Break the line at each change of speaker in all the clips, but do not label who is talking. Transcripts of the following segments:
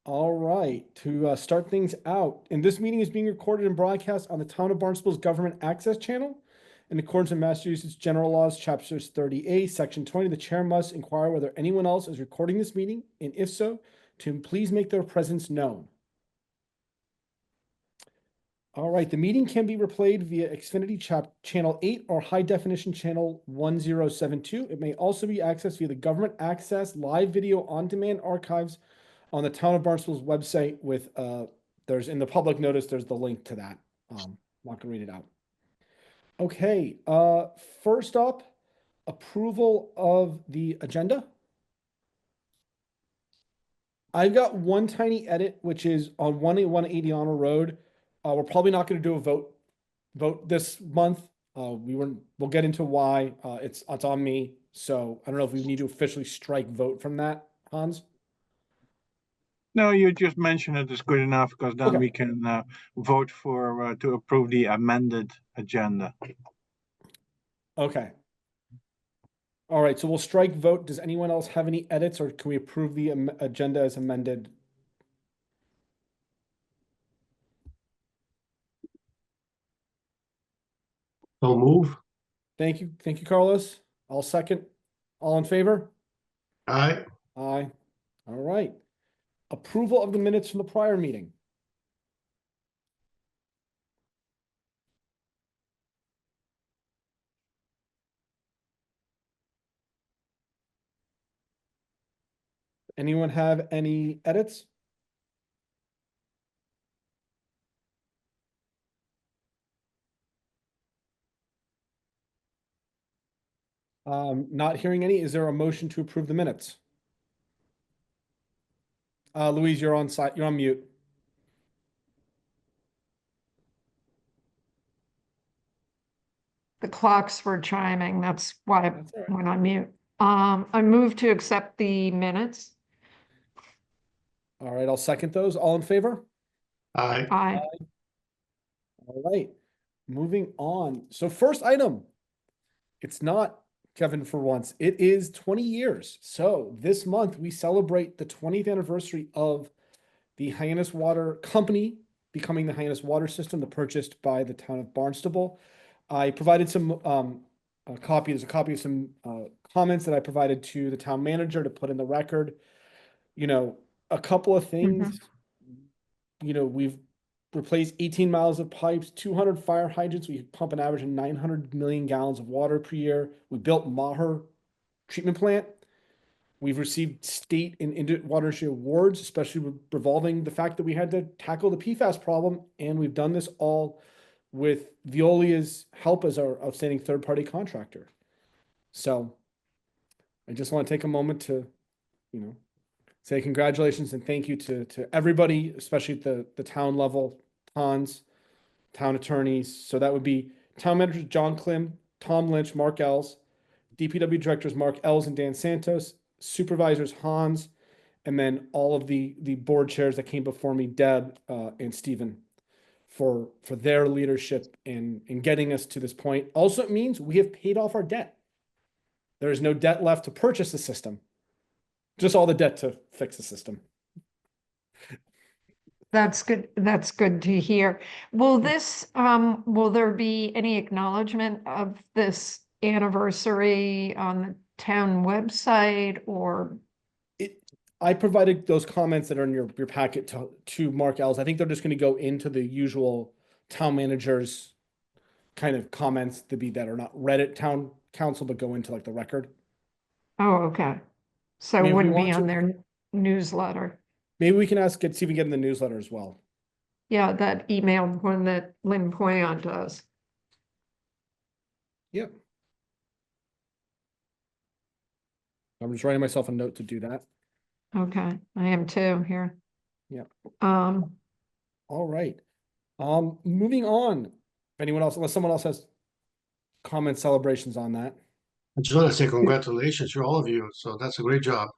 All right, to start things out, and this meeting is being recorded and broadcast on the Town of Barnstable's Government Access Channel. In accordance with Massachusetts General Laws, Chapters 30A, Section 20, the chair must inquire whether anyone else is recording this meeting, and if so, to please make their presence known. All right, the meeting can be replayed via Xfinity Channel 8 or High Definition Channel 1072. It may also be accessed via the Government Access Live Video On Demand archives on the Town of Barnstable's website with, there's in the public notice, there's the link to that. I'm not gonna read it out. Okay, first up, approval of the agenda. I've got one tiny edit, which is on 180 Honor Road. We're probably not gonna do a vote this month. We'll get into why. It's on me. So I don't know if we need to officially strike vote from that, Hans.
No, you just mentioned it is good enough because then
Okay.
we can vote for to approve the amended agenda.
Okay. All right, so we'll strike vote. Does anyone else have any edits, or can we approve the agenda as amended?
I'll move.
Thank you, Carlos. I'll second. All in favor?
Aye.
Aye. All right. Approval of the minutes from the prior meeting. Anyone have any edits? Not hearing any. Is there a motion to approve the minutes? Louise, you're on mute.
The clocks were chiming. That's why I
That's all right.
went on mute. I move to accept the minutes.
All right, I'll second those. All in favor?
Aye.
Aye.
All right, moving on. So first item, it's not Kevin for once. It is 20 years. So this month we celebrate the 20th anniversary of the Hyannis Water Company becoming the Hyannis Water System, purchased by the town of Barnstable. I provided some a copy of some comments that I provided to the town manager to put in the record. You know, a couple of things. You know, we've replaced 18 miles of pipes, 200 fire hydrants. We pump an average of 900 million gallons of water per year. We built Maher treatment plant. We've received state and water industry awards, especially revolving the fact that we had to tackle the PFAS problem. And we've done this all with Veolia's help as our outstanding third-party contractor. So I just want to take a moment to, you know, say congratulations and thank you to everybody, especially at the town level, Hans, town attorneys. So that would be town manager John Klim, Tom Lynch, Mark Ells, DPW directors Mark Ells and Dan Santos, supervisors Hans, and then all of the board chairs that came before me, Deb and Stephen, for their leadership in getting us to this point. Also, it means we have paid off our debt. There is no debt left to purchase the system, just all the debt to fix the system.
That's good. That's good to hear. Will there be any acknowledgement of this anniversary on the town website or?
I provided those comments that are in your packet to Mark Ells. I think they're just going to go into the usual town managers kind of comments that are not read at town council, but go into like the record.
Oh, okay. So it wouldn't be on their newsletter.
Maybe we can see if we can get in the newsletter as well.
Yeah, that emailed one that Lynn Poyon does.
Yep. I'm just writing myself a note to do that.
Okay, I am too here.
Yep.
All
right. Moving on. If anyone else, unless someone else has comment celebrations on that.
I just want to say congratulations to all of you. So that's a great job.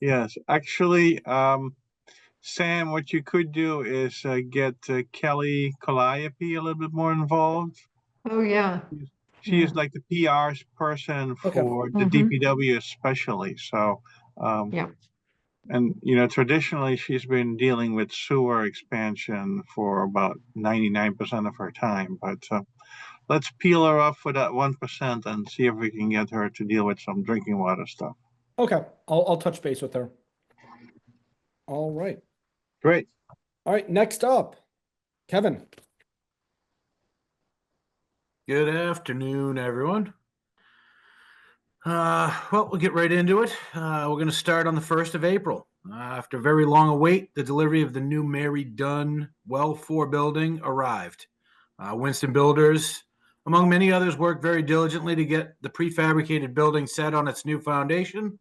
Yes, actually, Sam, what you could do is get Kelly Calliope a little bit more involved.
Oh, yeah.
She is like the PR person for the DPW especially. So
yeah.
And, traditionally, she's been dealing with sewer expansion for about 99% of her time. But let's peel her off for that 1% and see if we can get her to deal with some drinking water stuff.
Okay, I'll touch base with her. All right.
Great.
All right, next up, Kevin.
Good afternoon, everyone. Well, we'll get right into it. We're going to start on the 1st of April. After very long await, the delivery of the new Mary Dunn Well 4 building arrived. Winston Builders, among many others, worked very diligently to get the prefabricated building set on its new foundation,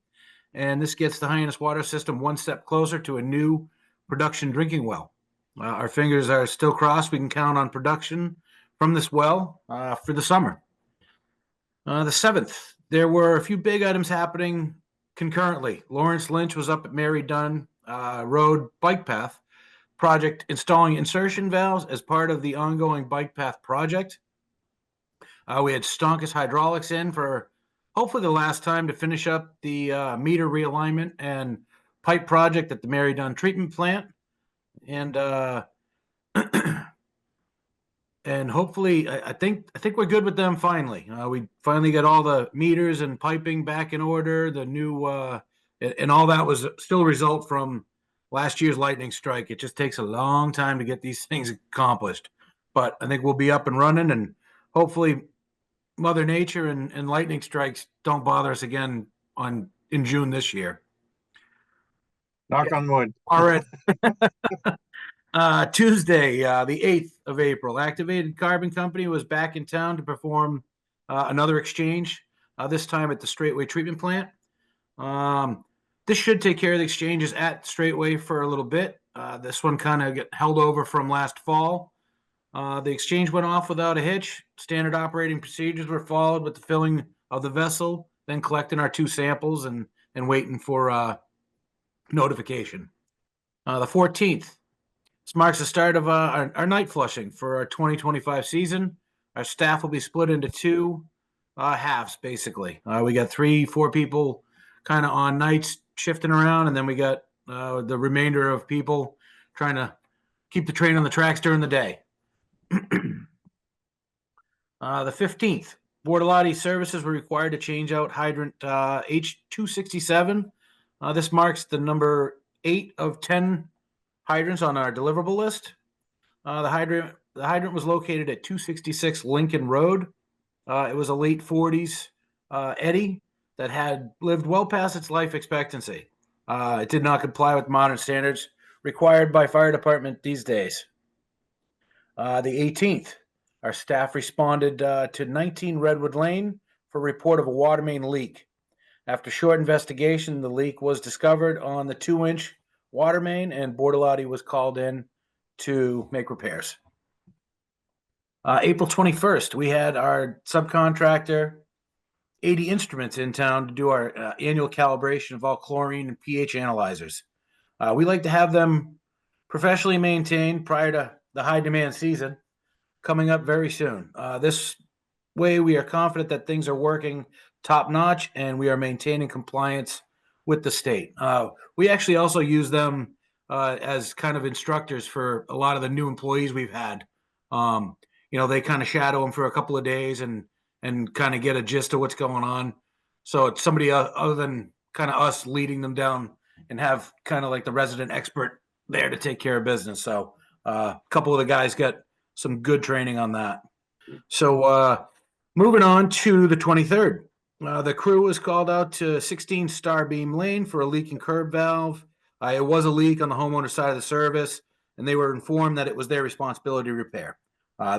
and this gets the Hyannis water system one step closer to a new production drinking well. Our fingers are still crossed we can count on production from this well for the summer. The 7th, there were a few big items happening concurrently. Lawrence Lynch was up at Mary Dunn Road Bike Path project installing insertion valves as part of the ongoing bike path project. We had Stonkus Hydraulics in for hopefully the last time to finish up the meter realignment and pipe project at the Mary Dunn treatment plant. And and hopefully, I think we're good with them finally. We finally got all the meters and piping back in order. The new and all that was still a result from last year's lightning strike. It just takes a long time to get these things accomplished, but I think we'll be up and running, and hopefully, Mother Nature and lightning strikes don't bother us again in June this year.
Knock on wood.
All right. Tuesday, the 8th of April, Activated Carbon Company was back in town to perform another exchange, this time at the Straightway Treatment Plant. This should take care of the exchanges at Straightway for a little bit. This one kind of got held over from last fall. The exchange went off without a hitch. Standard operating procedures were followed with the filling of the vessel, then collecting our 2 samples and waiting for notification. The 14th. This marks the start of our night flushing for our 2025 season. Our staff will be split into 2 halves, basically. We got 3-4 people kind of on nights shifting around, and then we got the remainder of people trying to keep the train on the tracks during the day. The 15th, Bortolotti services were required to change out hydrant H267. This marks the number 8 of 10 hydrants on our deliverable list. The hydrant was located at 266 Lincoln Road. It was a late 40s Eddy that had lived well past its life expectancy. It did not comply with modern standards required by fire department these days. The 18th, our staff responded to 19 Redwood Lane for report of a water main leak. After short investigation, the leak was discovered on the 2-inch water main, and Bortolotti was called in to make repairs. April 21st, we had our subcontractor 80 Instruments in town to do our annual calibration of all chlorine and pH analyzers. We like to have them professionally maintained prior to the high demand season coming up very soon. This way, we are confident that things are working top notch and we are maintaining compliance with the state. We actually also use them as kind of instructors for a lot of the new employees we've had. They kind of shadow them for a couple of days and kind of get a gist of what's going on. So it's somebody other than kind of us leading them down and have kind of like the resident expert there to take care of business. So a couple of the guys got some good training on that. So moving on to the 23rd. The crew was called out to 16 Starbeam Lane for a leaking curb valve. It was a leak on the homeowner's side of the service, and they were informed that it was their responsibility to repair.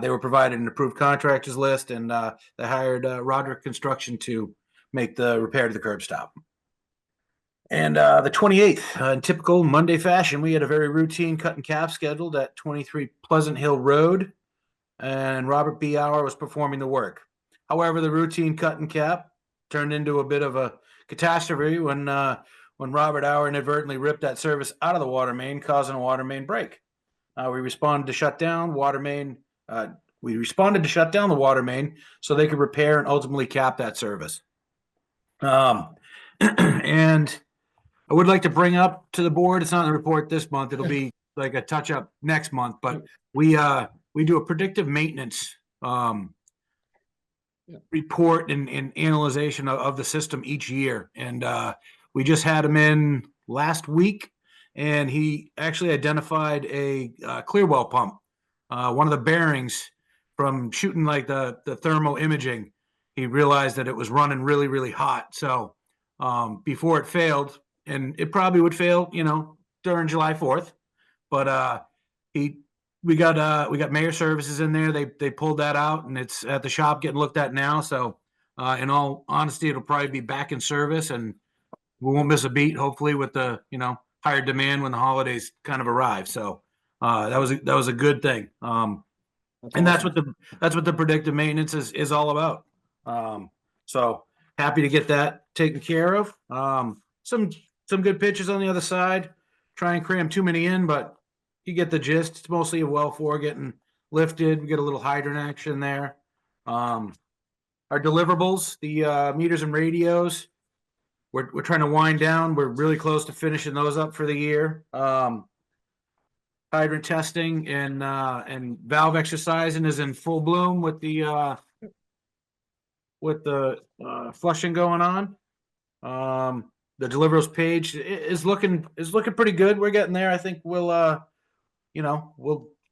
They were provided an approved contractors list, and they hired Roderick Construction to make the repair to the curb stop. And the 28th, in typical Monday fashion, we had a very routine cut and cap scheduled at 23 Pleasant Hill Road, and Robert B. Hour was performing the work. However, the routine cut and cap turned into a bit of a catastrophe when Robert Hour inadvertently ripped that service out of the water main, causing a water main break. We responded to shut down the water main so they could repair and ultimately cap that service. And I would like to bring up to the board, it's not in the report this month, it'll be like a touch up next month, but we do a predictive maintenance, report and analyzation of the system each year. And, we just had him in last week and he actually identified a, clear well pump. One of the bearings from shooting like the thermal imaging, he realized that it was running really, really hot. So, before it failed, and it probably would fail, during July 4th, but, we got Mayor Services in there. They pulled that out and it's at the shop getting looked at now. So, in all honesty, it'll probably be back in service and we won't miss a beat, hopefully, with the, higher demand when the holidays kind of arrive. So, that was a good thing. And that's
awesome.
what the predictive maintenance is all about. So happy to get that taken care of. Some good pitches on the other side. Try and cram too many in, but you get the gist. It's mostly a well four getting lifted. We get a little hydrant action there. Our deliverables, the meters and radios, we're trying to wind down. We're really close to finishing those up for the year. Hydrant testing and valve exercising is in full bloom with the flushing going on. The deliverables page is looking pretty good. We're getting there. I think we'll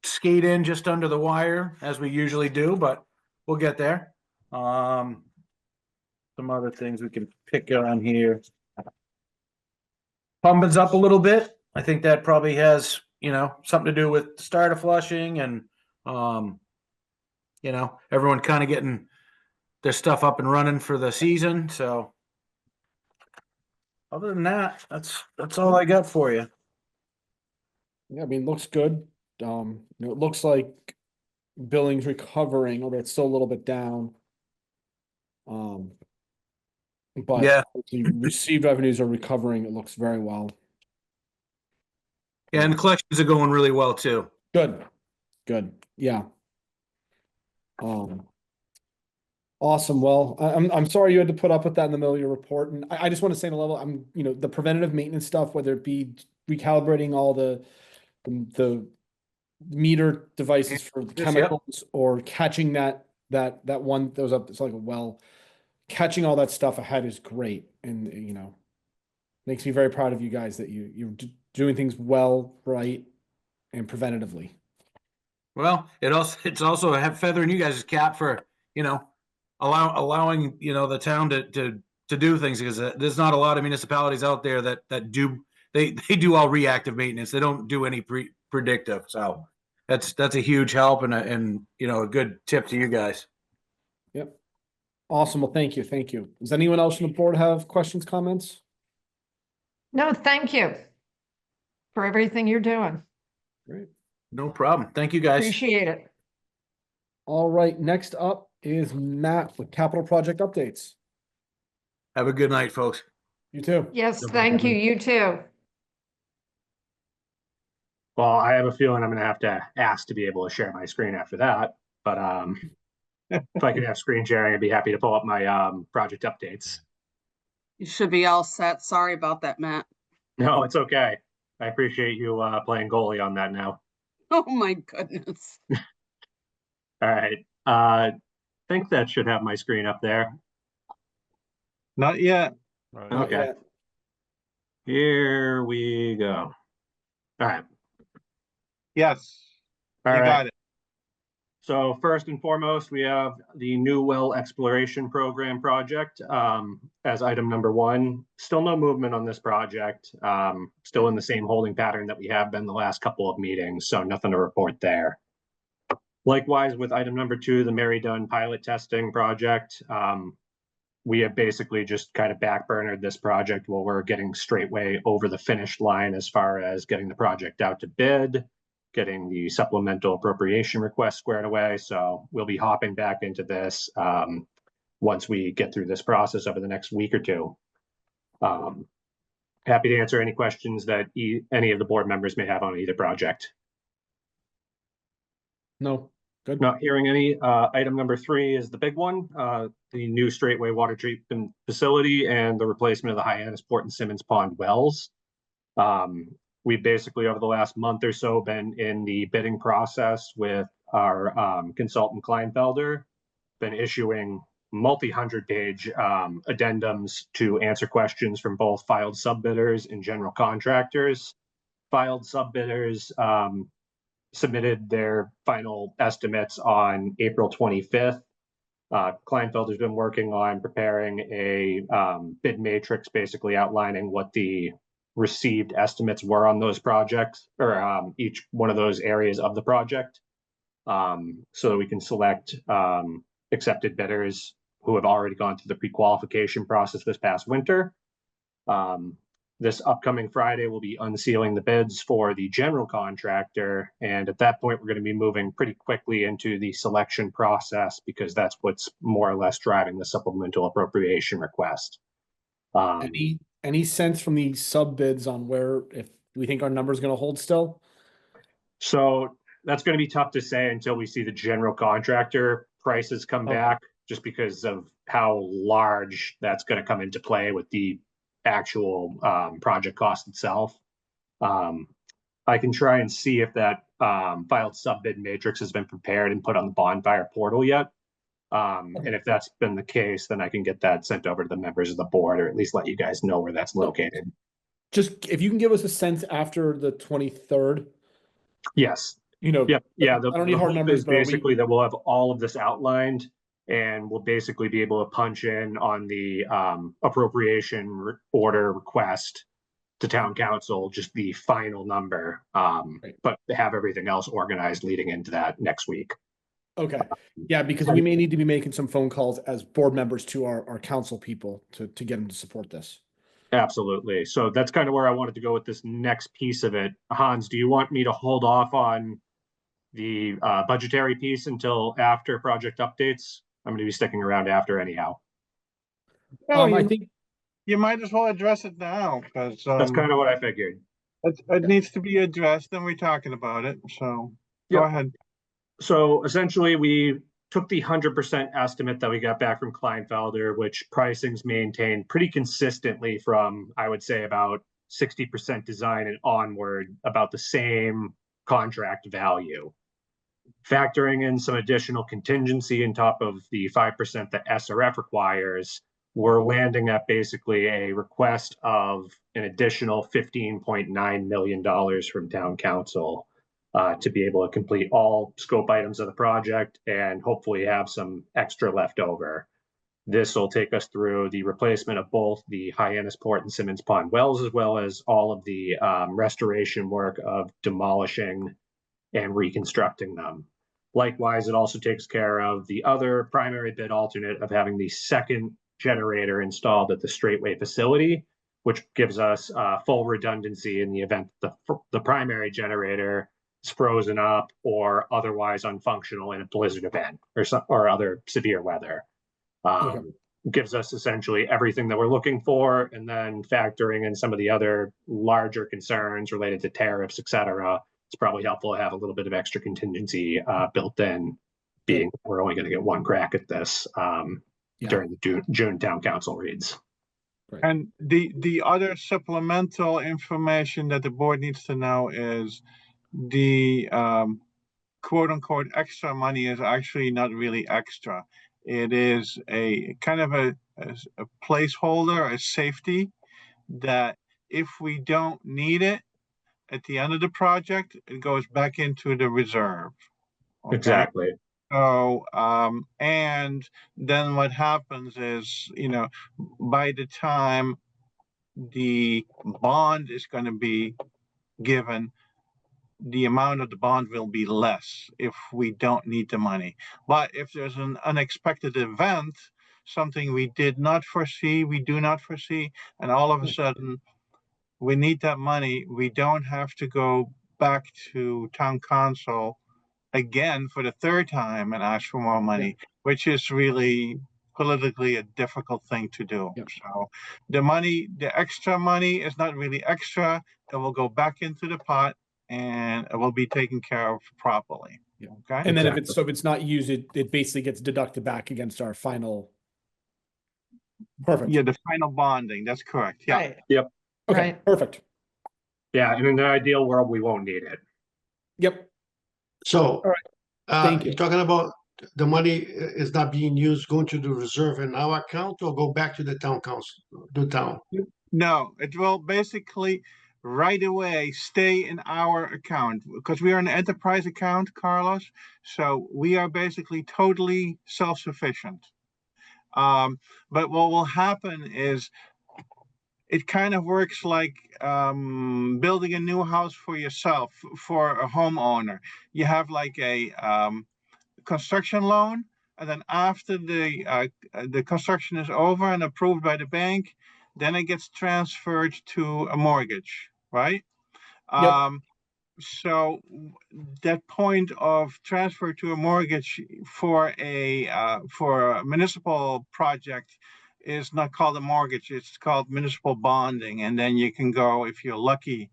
skate in just under the wire as we usually do, but we'll get there. Some other things we can pick on here. Pumping's up a little bit. I think that probably has, something to do with the start of flushing and, everyone kind of getting their stuff up and running for the season. So other than that, that's all I got for you.
Yeah, I mean, looks good. It looks like billing's recovering, although it's still a little bit down. But
Yeah.
the received revenues are recovering. It looks very well.
Yeah, and the collections are going really well too.
Good. Yeah. Awesome. Well, I'm sorry you had to put up with that in the middle of your report. And I just want to say on a level, the preventative maintenance stuff, whether it be recalibrating all the meter devices for the
Yes,
chemicals or catching that one that was up, it's like a well, catching all that stuff ahead is great. And, makes me very proud of you guys that you're doing things well, right, and preventatively.
Well, it's also a feather in you guys' cap for, allowing, the town to do things because there's not a lot of municipalities out there that do, they do all reactive maintenance. They don't do any predictive. So that's a huge help and a good tip to you guys.
Yep. Awesome. Well, thank you. Does anyone else on the board have questions, comments?
No, thank you for everything you're doing.
Great.
No problem. Thank you guys.
Appreciate it.
All right. Next up is Matt with capital project updates.
Have a good night, folks.
You too.
Yes, thank you. You too.
Well, I have a feeling I'm going to have to ask to be able to share my screen after that. But if I could have screen sharing, I'd be happy to pull up my project updates.
You should be all set. Sorry about that, Matt.
No, it's okay. I appreciate you playing goalie on that now.
Oh my goodness.
All right. I think that should have my screen up there.
Not yet.
Not
Okay.
yet.
Here we go. All right.
Yes.
All
You
right.
got it.
So first and foremost, we have the new well exploration program project as item number one. Still no movement on this project. Still in the same holding pattern that we have been the last couple of meetings, so nothing to report there. Likewise, with item number two, the Mary Dunn pilot testing project, we have basically just kind of backburnered this project while we're getting straightway over the finish line as far as getting the project out to bid, getting the supplemental appropriation request squared away. So we'll be hopping back into this once we get through this process over the next week or two. Happy to answer any questions that any of the board members may have on either project.
No. Good.
Not hearing any. Item number three is the big one, the new straightway water treatment facility and the replacement of the Hyannisport and Simmons Pond wells. We basically, over the last month or so, been in the bidding process with our consultant Kleinfelder, been issuing multi-hundred-page addendums to answer questions from both filed subbidders and general contractors. Filed subbidders submitted their final estimates on April 25th. Kleinfelder's been working on preparing a bid matrix, basically outlining what the received estimates were on those projects, or each one of those areas of the project, so that we can select accepted bidders who have already gone through the pre-qualification process this past winter. This upcoming Friday, we'll be unsealing the bids for the general contractor. And at that point, we're going to be moving pretty quickly into the selection process, because that's what's more or less driving the supplemental appropriation request.
Any sense from the sub bids on where, if we think our number is going to hold still?
So that's going to be tough to say until we see the general contractor prices come back, just because of how large that's going to come into play with the actual project cost itself. I can try and see if that filed sub bid matrix has been prepared and put on the bonfire portal yet. And if that's been the case, then I can get that sent over to the members of the board, or at least let you guys know where that's located.
Just if you can give us a sense after the 23rd.
Yes.
Yeah.
Yeah.
I don't need hard
hope
numbers,
is
but
basically that we'll have all of this outlined, and we'll basically be able to punch in on the appropriation order request to town council, just the final number, but have everything else organized leading into that next week.
Okay. Yeah, because we may need to be making some phone calls as board members to our council people to get them to support this.
Absolutely. So that's kind of where I wanted to go with this next piece of it. Hans, do you want me to hold off on the budgetary piece until after project updates? I'm going to be sticking around after anyhow.
I think
You might as well address it now, because
That's kind of what I figured.
it needs to be addressed, and we're talking about it, so go
Yep.
ahead.
So essentially, we took the 100% estimate that we got back from Kleinfelder, which pricing's maintained pretty consistently from, I would say, about 60% design and onward, about the same contract value. Factoring in some additional contingency on top of the 5% that SRF requires, we're landing at basically a request of an additional $15.9 million from town council to be able to complete all scope items of the project and hopefully have some extra left over. This will take us through the replacement of both the Hyannisport and Simmons Pond wells, as well as all of the restoration work of demolishing and reconstructing them. Likewise, it also takes care of the other primary bid alternate of having the second generator installed at the straightway facility, which gives us full redundancy in the event the primary generator is frozen up or otherwise unfunctional in a blizzard event or other severe weather. Gives us essentially everything that we're looking for, and then factoring in some of the other larger concerns related to tariffs, et cetera. It's probably helpful to have a little bit of extra contingency built in, being we're only going to get one crack at this during the June town council reads.
And the other supplemental information that the board needs to know is the quote unquote extra money is actually not really extra. It is a kind of a placeholder, a safety, that if we don't need it at the end of the project, it goes back into the reserve. Okay?
Exactly.
So, and then what happens is, by the time the bond is going to be given, the amount of the bond will be less if we don't need the money. But if there's an unexpected event, something we did not foresee, we do not foresee, and all of a sudden we need that money, we don't have to go back to town council again for the third time and ask for more money, which is really politically a difficult thing to do. So the extra money is not really extra. It will go back into the pot and it will be taken care of properly. Okay.
And then if it's not used, it basically gets deducted back against our final Perfect.
Yeah, the final bonding, that's correct, yeah.
Right,
Yep.
Okay,
right.
perfect.
Yeah, and in an ideal world, we won't need it.
Yep.
So,
All right, thank
you're
you.
talking about the money is not being used, going to the reserve in our account or go back to the town council, the town?
No, it will basically right away stay in our account because we are an enterprise account, Carlos. So we are basically totally self-sufficient. But what will happen is it kind of works like building a new house for yourself, for a homeowner. You have like a construction loan, and then after the construction is over and approved by the bank, then it gets transferred to a mortgage, right?
Yep.
So that point of transfer to a mortgage for a municipal project is not called a mortgage, it's called municipal bonding. And then you can go, if you're lucky,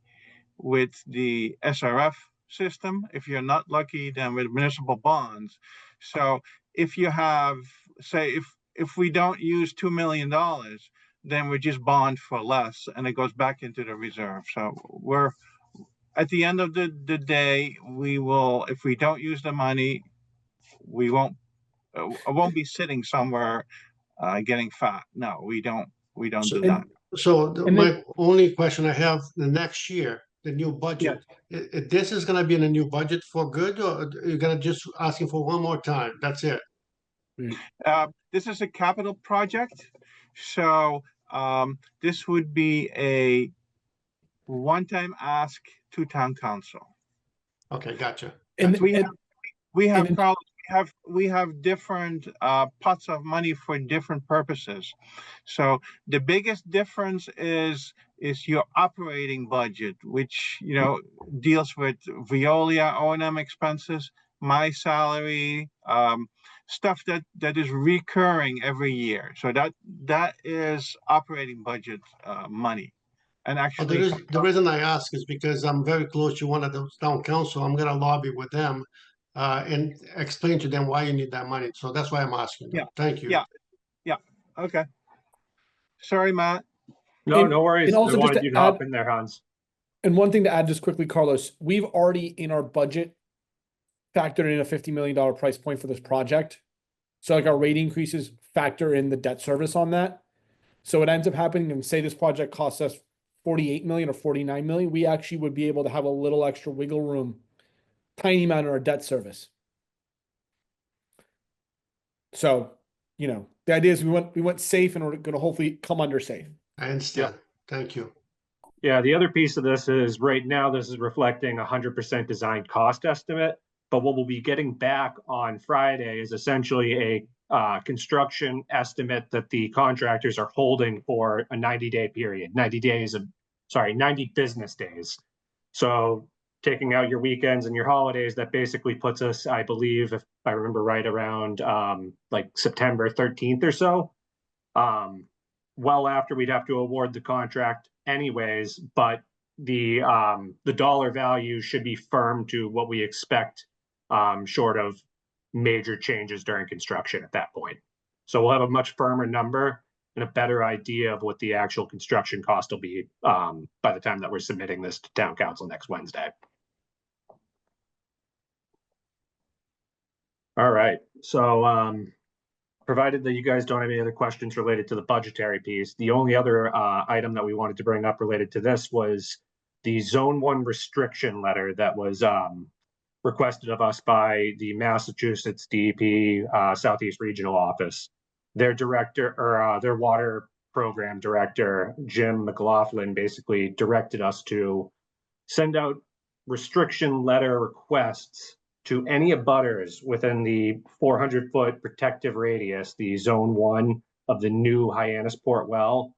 with the SRF system. If you're not lucky, then with municipal bonds. So if you have, say, if we don't use $2 million, then we just bond for less and it goes back into the reserve. So we're at the end of the day, we will, if we don't use the money, we won't, I won't be sitting somewhere getting fat. No, we don't
So,
do that.
And
my
then-
only question I have, the next year, the new
Yeah.
budget, this is gonna be in a new budget for good, or you're gonna just asking for one more time? That's it?
This is a capital project, so this would be a one-time ask to town council.
Okay, gotcha.
And,
We
and,
have
and-
problems. We have different pots of money for different purposes. So the biggest difference is your operating budget, which deals with Veolia O&M expenses, my salary, stuff that is recurring every year. So that is operating budget money. And actually,
The reason I ask is because I'm very close to one of the town council. I'm gonna lobby with them and explain to them why you need that money. So that's why I'm asking.
Yeah.
Thank you.
Yeah, okay. Sorry, Matt.
No,
And-
no worries.
and also
I
just
wanted
to
you to hop
add-
in there, Hans.
and one thing to add just quickly, Carlos, we've already in our budget factored in a $50 million price point for this project. So like our rate increases factor in the debt service on that. So what ends up happening, and say this project costs us 48 million or 49 million, we actually would be able to have a little extra wiggle room, tiny amount in our debt service. So, the idea is we went safe and we're going to hopefully come under safe.
I understand. Thank you.
Yeah, the other piece of this is right now, this is reflecting 100% design cost estimate. But what we'll be getting back on Friday is essentially a construction estimate that the contractors are holding for a 90-day period, 90 business days. So taking out your weekends and your holidays, that basically puts us, I believe, if I remember right, around like September 13th or so. Well after we'd have to award the contract anyways, but the dollar value should be firm to what we expect, short of major changes during construction at that point. So we'll have a much firmer number and a better idea of what the actual construction cost will be by the time that we're submitting this to town council next Wednesday. All right, so provided that you guys don't have any other questions related to the budgetary piece, the only other item that we wanted to bring up related to this was the Zone 1 restriction letter that was requested of us by the Massachusetts DEP Southeast Regional Office. Their director, or their water program director, Jim McLaughlin, basically directed us to send out restriction letter requests to any abutters within the 400-foot protective radius, the Zone 1 of the new Hyannisport well,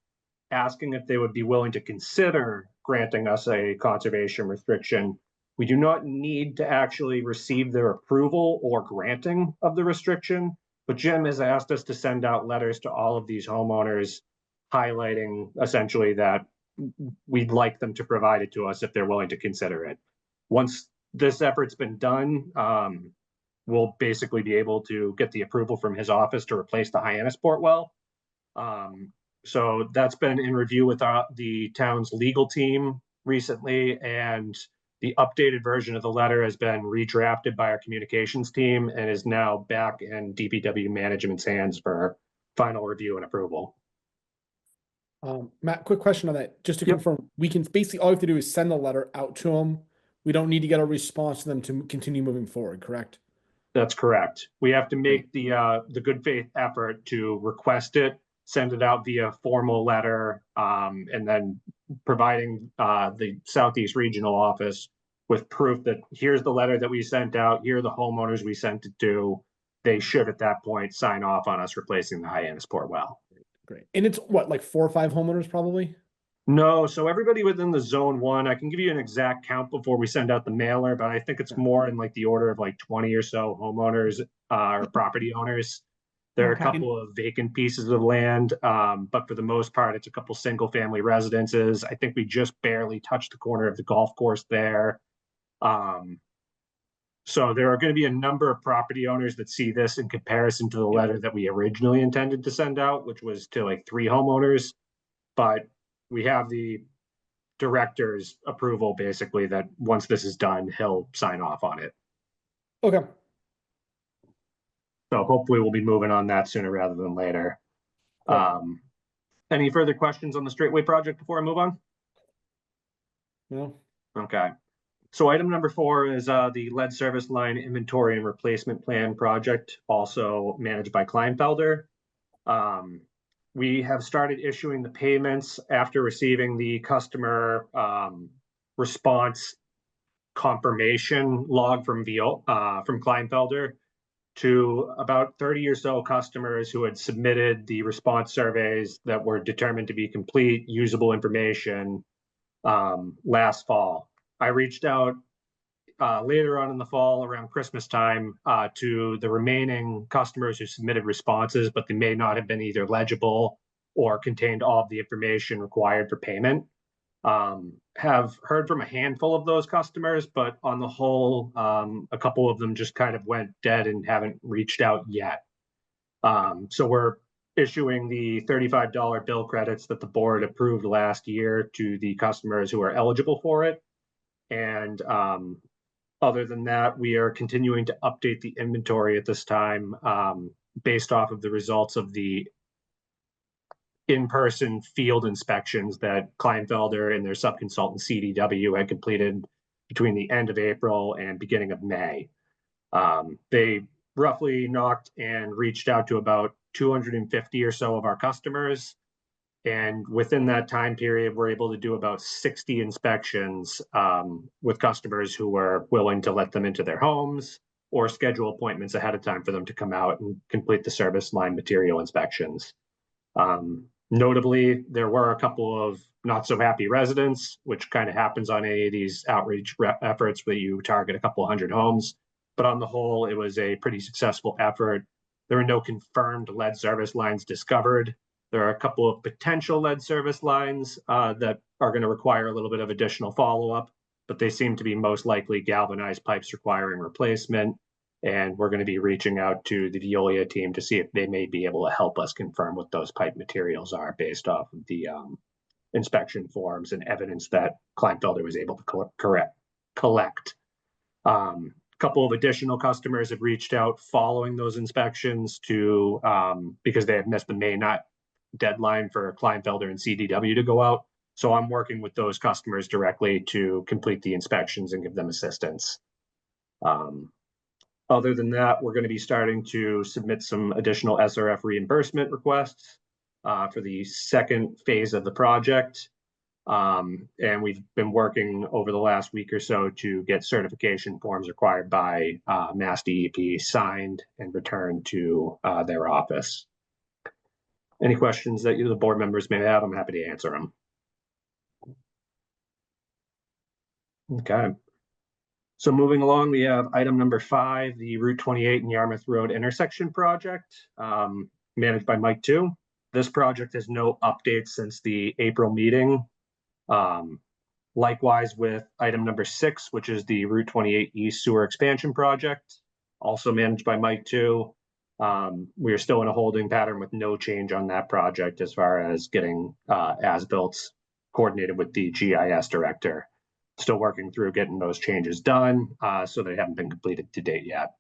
asking if they would be willing to consider granting us a conservation restriction. We do not need to actually receive their approval or granting of the restriction, but Jim has asked us to send out letters to all of these homeowners highlighting essentially that we'd like them to provide it to us if they're willing to consider it. Once this effort's been done, we'll basically be able to get the approval from his office to replace the Hyannisport well. So that's been in review with the town's legal team recently, and the updated version of the letter has been redrafted by our communications team and is now back in DPW management's hands for final review and approval.
Matt, quick question on that, just to
Yep.
confirm, we can basically, all we have to do is send the letter out to them. We don't need to get a response to them to continue moving forward, correct?
That's correct. We have to make the good faith effort to request it, send it out via formal letter, and then providing the Southeast Regional Office with proof that here's the letter that we sent out, here are the homeowners we sent it to. They should at that point sign off on us replacing the Hyannisport well.
Great. And it's what, like 4 or 5 homeowners probably?
No, so everybody within the zone 1, I can give you an exact count before we send out the mailer, but I think it's more in like the order of like 20 or so homeowners or property owners. There are a
Okay.
couple of vacant pieces of land, but for the most part, it's a couple single family residences. I think we just barely touched the corner of the golf course there. So there are going to be a number of property owners that see this in comparison to the letter that we originally intended to send out, which was to like 3 homeowners. But we have the director's approval basically that once this is done, he'll sign off on it.
Okay.
So hopefully we'll be moving on that sooner rather than later.
Great.
Any further questions on the Straightway project before I move on?
No?
Okay. So item number 4 is the lead service line inventory and replacement plan project, also managed by Kleinfelder. We have started issuing the payments after receiving the customer response confirmation log from Kleinfelder to about 30 or so customers who had submitted the response surveys that were determined to be complete, usable information last fall. I reached out later on in the fall around Christmas time to the remaining customers who submitted responses, but they may not have been either legible or contained all of the information required for payment. Have heard from a handful of those customers, but on the whole, a couple of them just kind of went dead and haven't reached out yet. So we're issuing the $35 bill credits that the board approved last year to the customers who are eligible for it. And other than that, we are continuing to update the inventory at this time based off of the results of the in-person field inspections that Kleinfelder and their subconsultant CDW had completed between the end of April and beginning of May. They roughly knocked and reached out to about 250 or so of our customers. And within that time period, we're able to do about 60 inspections with customers who were willing to let them into their homes or schedule appointments ahead of time for them to come out and complete the service line material inspections. Notably, there were a couple of not so happy residents, which kind of happens on any of these outreach efforts where you target a couple hundred homes. But on the whole, it was a pretty successful effort. There were no confirmed lead service lines discovered. There are a couple of potential lead service lines that are going to require a little bit of additional follow-up, but they seem to be most likely galvanized pipes requiring replacement. And we're going to be reaching out to the Veolia team to see if they may be able to help us confirm what those pipe materials are based off of the inspection forms and evidence that Kleinfelder was able to collect. A couple of additional customers have reached out following those inspections to because they had missed the May deadline for Kleinfelder and CDW to go out. So I'm working with those customers directly to complete the inspections and give them assistance. Other than that, we're going to be starting to submit some additional SRF reimbursement requests for the second phase of the project. And we've been working over the last week or so to get certification forms required by Mass DEP signed and returned to their office. Any questions that the board members may have, I'm happy to answer them. Okay. So moving along, we have item number 5, the Route 28 and Yarmouth Road intersection project, managed by Mike 2. This project has no updates since the April meeting. Likewise with item number 6, which is the Route 28 East Sewer Expansion Project, also managed by Mike 2. We are still in a holding pattern with no change on that project as far as getting as-built coordinated with the GIS director. Still working through getting those changes done, so they haven't been completed to date yet.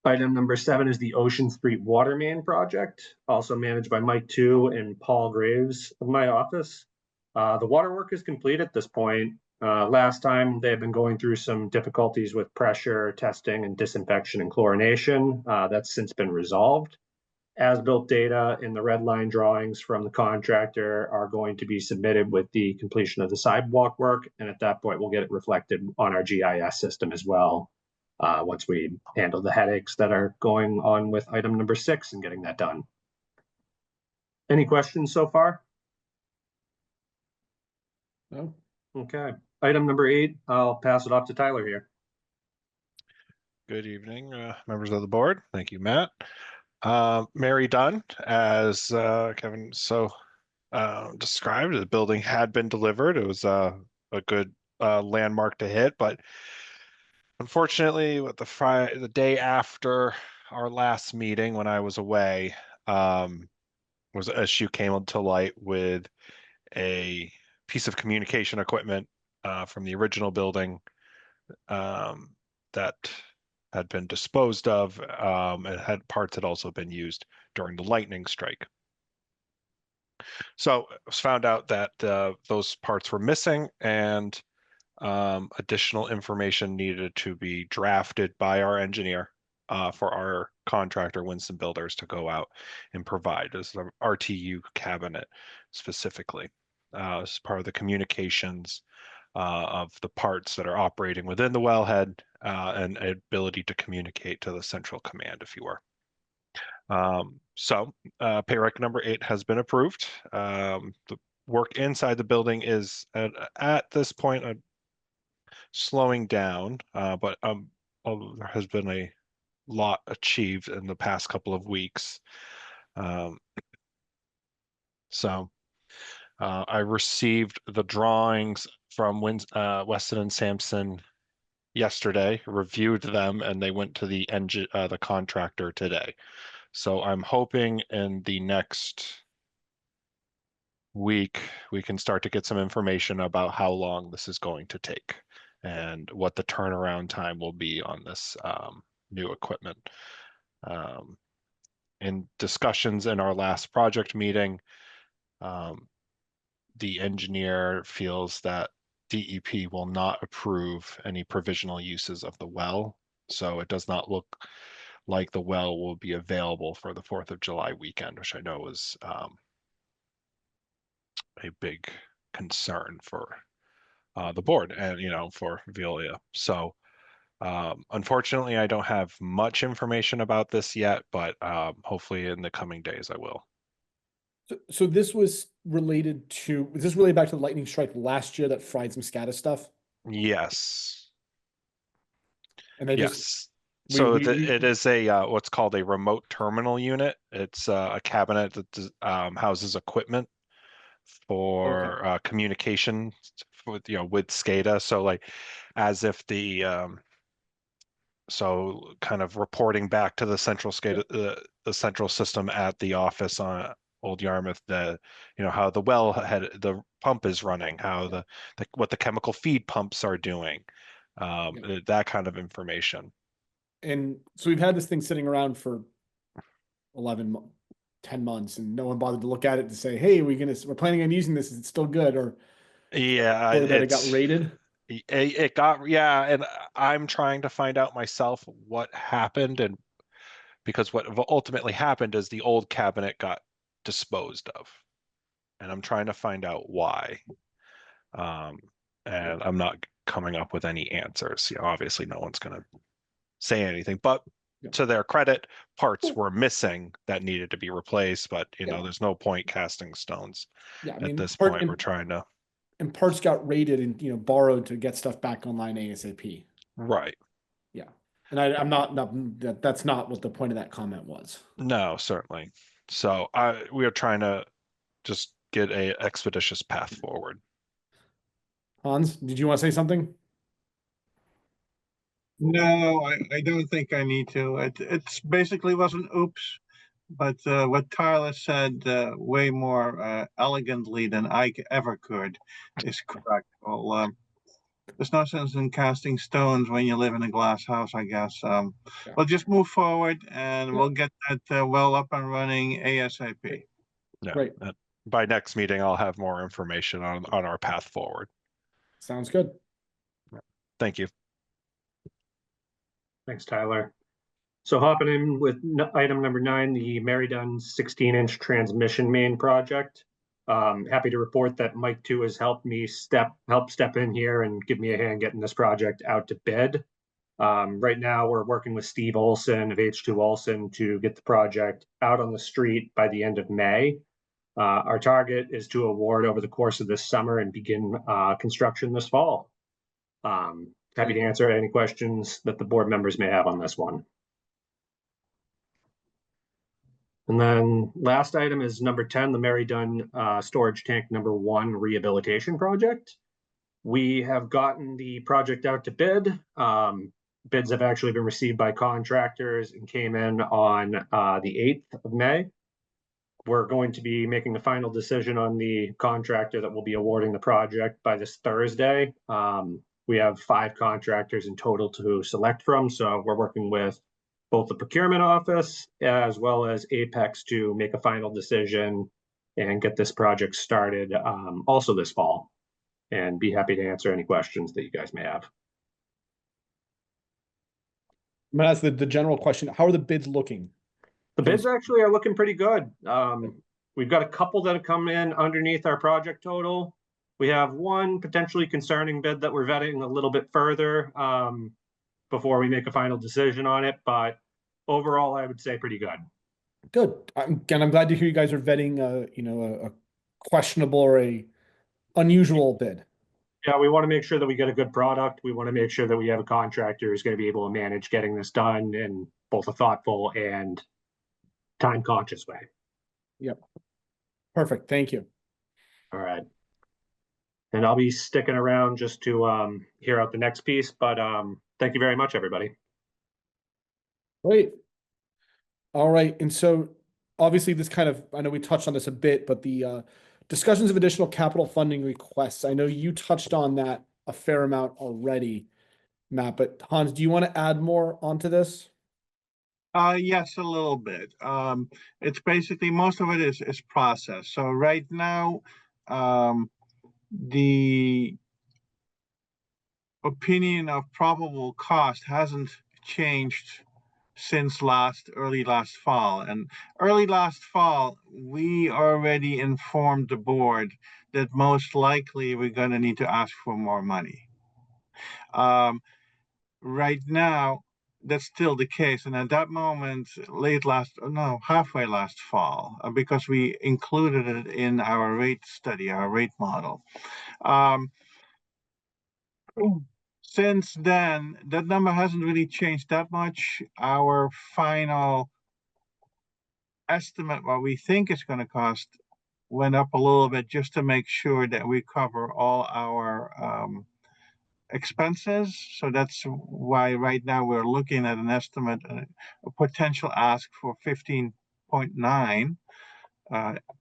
Item number 7 is the Ocean Street Water Main project, also managed by Mike Tu and Paul Graves of my office. The water work is complete at this point. Last time they've been going through some difficulties with pressure testing and disinfection and chlorination. That's since been resolved. As-built data in the red line drawings from the contractor are going to be submitted with the completion of the sidewalk work. And at that point, we'll get it reflected on our GIS system as well. Once we handle the headaches that are going on with item number 6 and getting that done. Any questions so far?
No?
Okay. Item number 8, I'll pass it off to Tyler here.
Good evening, members of the board. Thank you, Matt. Mary Dunn, as Kevin described, the building had been delivered. It was a good landmark to hit, but unfortunately, with the day after our last meeting, when I was away, was an issue came to light with a piece of communication equipment from the original building that had been disposed of, and parts had also been used during the lightning strike. So it was found out that those parts were missing, and additional information needed to be drafted by our engineer for our contractor, Winston Builders, to go out and provide as the RTU cabinet specifically. As part of the communications of the parts that are operating within the wellhead and ability to communicate to the central command, if you were. So pay rec number 8 has been approved. The work inside the building is at this point slowing down, but there has been a lot achieved in the past couple of weeks. So I received the drawings from Weston and Sampson yesterday, reviewed them, and they went to the contractor today. So I'm hoping in the next week we can start to get some information about how long this is going to take and what the turnaround time will be on this new equipment. In discussions in our last project meeting, the engineer feels that DEP will not approve any provisional uses of the well. So it does not look like the well will be available for the 4th of July weekend, which I know is a big concern for the board and, for Veolia. So unfortunately, I don't have much information about this yet, but hopefully in the coming days I will.
So this was related back to the lightning strike last year that fried some SCADA stuff?
Yes.
And they
yes. So it is a what's called a remote terminal unit. It's a cabinet that houses equipment for communication with with SCADA. So like as if the so kind of reporting back to the central SCADA, the central system at the office on Old Yarmouth, how the the pump is running, how what the chemical feed pumps are doing, that kind of information.
And so we've had this thing sitting around for 10 months, and no one bothered to look at it to say, hey, we're planning on using this. Is it still good? Or that it got raided?
It got, and I'm trying to find out myself what happened, and because what ultimately happened is the old cabinet got disposed of, and I'm trying to find out why. And I'm not coming up with any answers. Obviously no one's going to say anything, but to their credit, parts were missing that needed to be replaced, but there's no point casting stones. At this point, we're trying to.
And parts got raided and borrowed to get stuff back online ASAP.
Right.
Yeah. And I'm not that's not what the point of that comment was.
No, certainly. So we are trying to just get a expeditious path forward.
Hans, did you want to say something?
No, I don't think I need to. It's basically was an oops, but what Tyler said way more elegantly than ever could is correct. Well, there's no sense in casting stones when you live in a glass house, I guess.
Yeah.
We'll just move forward and
Yeah.
we'll get that well up and running ASAP.
Yeah.
Great.
By next meeting, I'll have more information on our path forward.
Sounds good.
Thank you.
Thanks, Tyler. So hopping in with item number 9, the Mary Dunn 16-inch transmission main project. Happy to report that Mike 2 has helped me step in here and give me a hand getting this project out to bid. Right now, we're working with Steve Olson of H2 Olson to get the project out on the street by the end of May. Our target is to award over the course of this summer and begin construction this fall. Happy to answer any questions that the board members may have on this one. And then last item is number 10, the Mary Dunn storage tank number 1 rehabilitation project. We have gotten the project out to bid. Bids have actually been received by contractors and came in on the 8th of May. We're going to be making a final decision on the contractor that will be awarding the project by this Thursday. We have 5 contractors in total to select from, so we're working with both the procurement office as well as Apex to make a final decision and get this project started also this fall, and be happy to answer any questions that you guys may have.
I'm gonna ask the general question. How are the bids looking?
The bids actually are looking pretty good. We've got a couple that have come in underneath our project total. We have one potentially concerning bid that we're vetting a little bit further before we make a final decision on it, but overall, I would say pretty good.
Good. I'm glad to hear you guys are vetting a questionable or a unusual bid.
Yeah, we want to make sure that we get a good product. We want to make sure that we have a contractor who's going to be able to manage getting this done in both a thoughtful and time-conscious way.
Yep. Perfect. Thank you.
All right. And I'll be sticking around just to hear out the next piece, but thank you very much, everybody.
Great. All right. And so obviously this kind of, I know we touched on this a bit, but the discussions of additional capital funding requests, I know you touched on that a fair amount already, Matt, but Hans, do you want to add more onto this?
Yes, a little bit. It's basically most of it is process. So right now, the opinion of probable cost hasn't changed since early last fall. And early last fall, we already informed the board that most likely we're going to need to ask for more money. Right now, that's still the case. And at that moment, halfway last fall, because we included it in our rate study, our rate model. Since then, that number hasn't really changed that much. Our final estimate, what we think it's going to cost, went up a little bit just to make sure that we cover all our expenses. So that's why right now we're looking at an estimate, a potential ask for 15.9.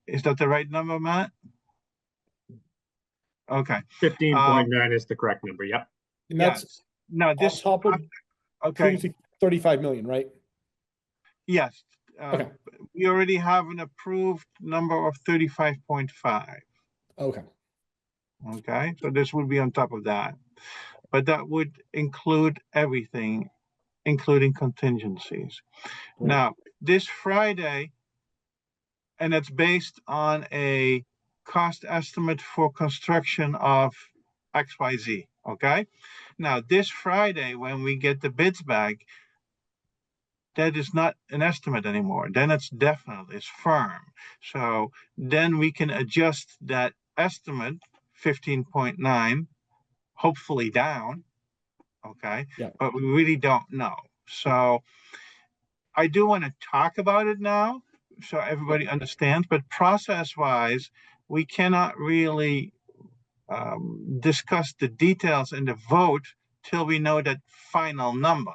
Is that the right number, Matt? Okay.
15.9 is the correct number. Yep.
And that's
yes. No, this
on top of
okay.
previously 35 million, right?
Yes.
Okay.
We already have an approved number of 35.5.
Okay.
Okay. So this would be on top of that. But that would include everything, including contingencies.
Great.
Now, this Friday, and it's based on a cost estimate for construction of XYZ, okay? Now, this Friday, when we get the bids back, that is not an estimate anymore. Then it's definite, it's firm. So then we can adjust that estimate, 15.9, hopefully down, okay?
Yeah.
But we really don't know. So I do want to talk about it now so everybody understands, but process-wise, we cannot really discuss the details in the vote till we know that final number.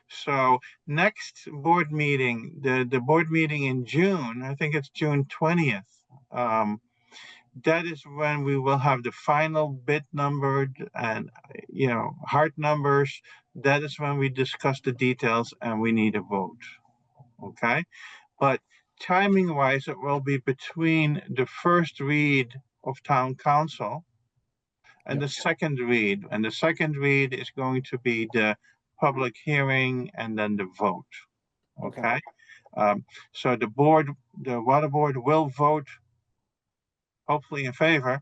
So next board meeting, the board meeting in June, I think it's June 20th. That is when we will have the final bid numbered and, hard numbers. That is when we discuss the details and we need a vote. Okay? But timing wise, it will be between the first read of town council and the second read. And the second read is going to be the public hearing and then the vote. Okay? So the water board will vote, hopefully in favor,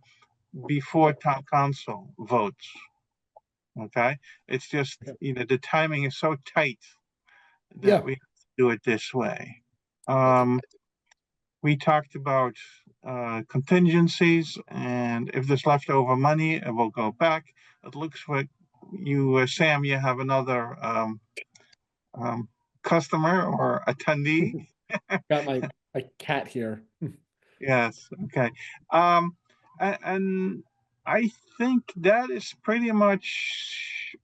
before town council votes. Okay? It's just, the timing is so tight that we do it this way. We talked about contingencies, and if there's leftover money, it will go back. It looks like you, Sam, you have another customer or attendee.
Got my cat here.
Yes, okay. And I think that is pretty much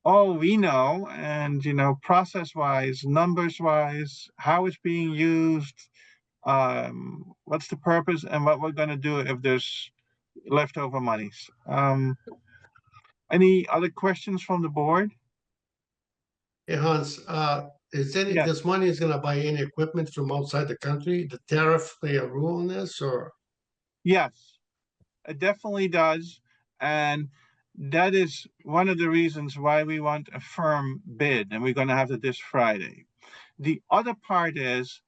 all we know. And, process-wise, numbers-wise, how it's being used, what's the purpose, and what we're going to do if there's leftover monies. Any other questions from the board?
Hey, Hans,
Yes.
this money is gonna buy any equipment from outside the country? The tariff play a role in this, or?
Yes, it definitely does. And that is one of the reasons why we want a firm bid, and we're going to have it this Friday. The other part is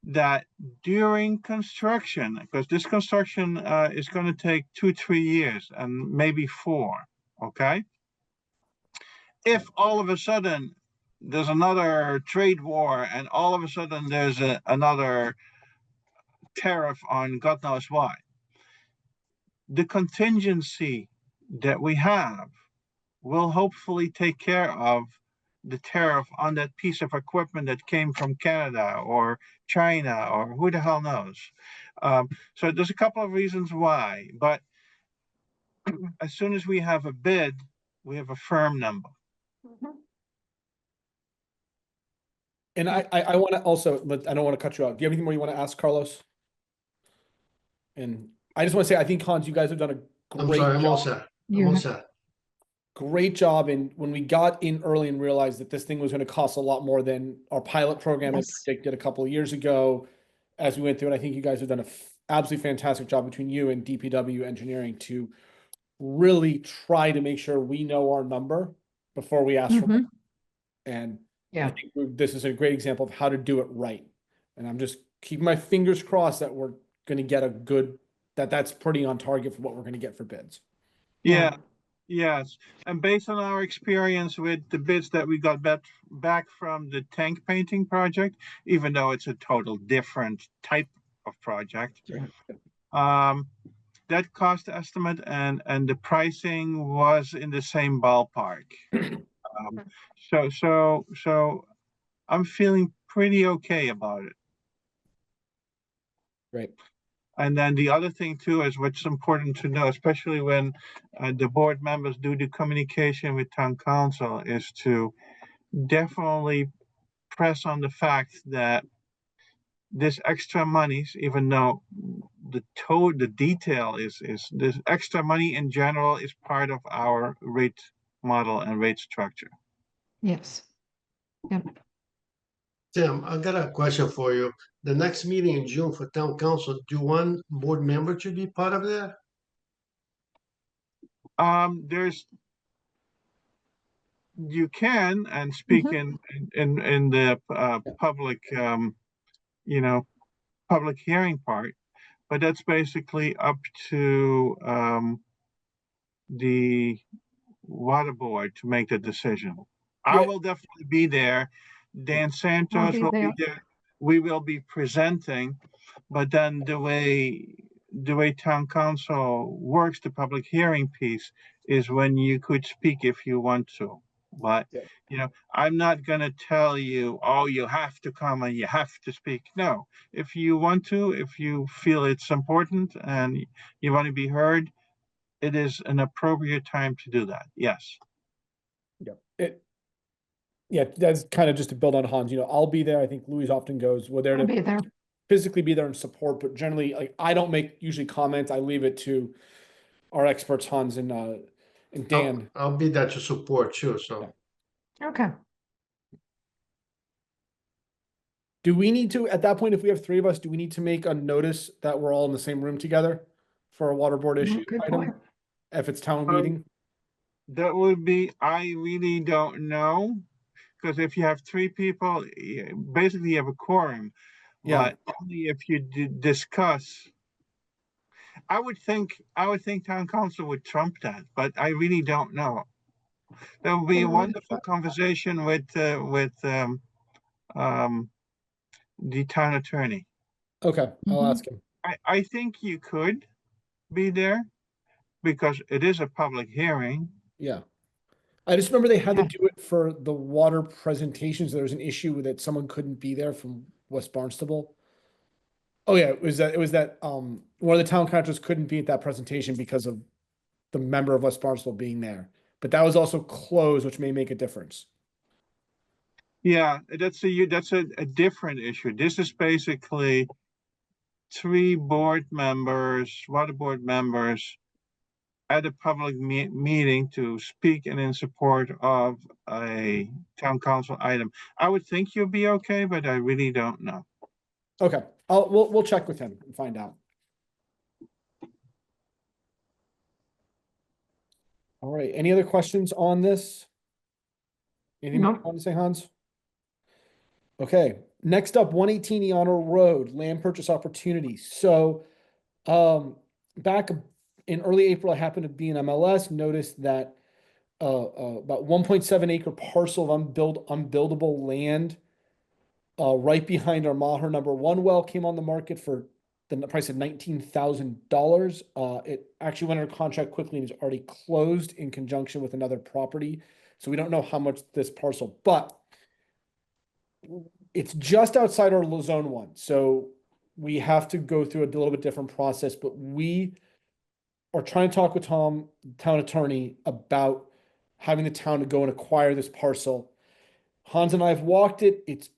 that during construction, because this construction is going to take 2-3 years and maybe 4, okay? If all of a sudden there's another trade war and all of a sudden there's another tariff on God knows what, the contingency that we have will hopefully take care of the tariff on that piece of equipment that came from Canada or China or who the hell knows. So there's a couple of reasons why, but as soon as we have a bid, we have a firm number.
And I want to also, I don't want to cut you off. Do you have anything more you want to ask, Carlos? And I just want to say, I think, Hans, you guys have done a
I'm
great
sorry, I'm all
job.
set. I'm all
Yeah.
set.
Great job. And when we got in early and realized that this thing was going to cost a lot more than our pilot program had
Yes.
predicted a couple of years ago, as we went through it, I think you guys have done a absolutely fantastic job between you and DPW engineering to really try to make sure we know our number before we ask for
Mhm.
more. And I
Yeah.
think this is a great example of how to do it right. And I'm just keeping my fingers crossed that we're going to get that's pretty on target for what we're going to get for bids.
Yeah, yes. And based on our experience with the bids that we got back from the tank painting project, even though it's a total different type of project, that cost estimate and the pricing was in the same ballpark. So I'm feeling pretty okay about it.
Great.
And then the other thing too is what's important to know, especially when the board members do the communication with town council, is to definitely press on the fact that this extra monies, even though the detail is this extra money in general is part of our rate model and rate structure.
Yes. Yep.
Tim, I got a question for you. The next meeting in June for town council, do one board member to be part of that?
You can and speak in the public, public hearing part, but that's basically up to the water board to make the decision. I
Yeah.
will definitely be there. Dan Santos
be
will be
there.
there. We will be presenting, but then the way town council works, the public hearing piece is when you could speak if you want to. But I'm not gonna tell you, oh, you have to come and you have to speak. No, if you want to, if you feel it's important and you want to be heard, it is an appropriate time to do that. Yes.
Yeah, yeah, that's kind of just to build on Hans, I'll be there. I think Louis often goes, we're there
I'll
to
be there.
physically be there and support, but generally, like, I don't make usually comments. I leave it to our experts, Hans and Dan.
I'll be there to support too, so.
Okay.
Do we need to, at that point, if we have three of us, do we need to make a notice that we're all in the same room together for a water board issue
Good
item?
point.
If it's town
Um,
meeting?
That would be, I really don't know, because if you have three people, basically you have a quorum.
Yeah,
But only if you discuss. I would think town council would trump that, but I really don't know. There will be a wonderful conversation with the town attorney.
okay, I'll ask him.
I think you could be there because it is a public hearing.
Yeah. I just remember they had to
Okay.
do it for the water presentations. There was an issue with it. Someone couldn't be there from West Barnstable. Oh yeah, it was that one of the town contractors couldn't be at that presentation because of the member of West Barnstable being there. But that was also closed, which may make a difference.
Yeah, that's a different issue. This is basically three board members, water board members, at a public meeting to speak and in support of a town council item. I would think you'll be okay, but I really don't know.
Okay, we'll check with him and find out. All right, any other questions on this? Anything you
Nope.
want to say, Hans? Okay, next up, 118 Eonor Road, land purchase opportunity. So, back in early April, I happened to be in MLS, noticed that about 1.7 acre parcel of unbuildable land right behind our Maher number one well came on the market for the price of $19,000. It actually went under contract quickly and is already closed in conjunction with another property. So we don't know how much this parcel, but it's just outside our zone one. So we have to go through a little bit different process, but we are trying to talk with Tom, town attorney, about having the town to go and acquire this parcel. Hans and I have walked it. It's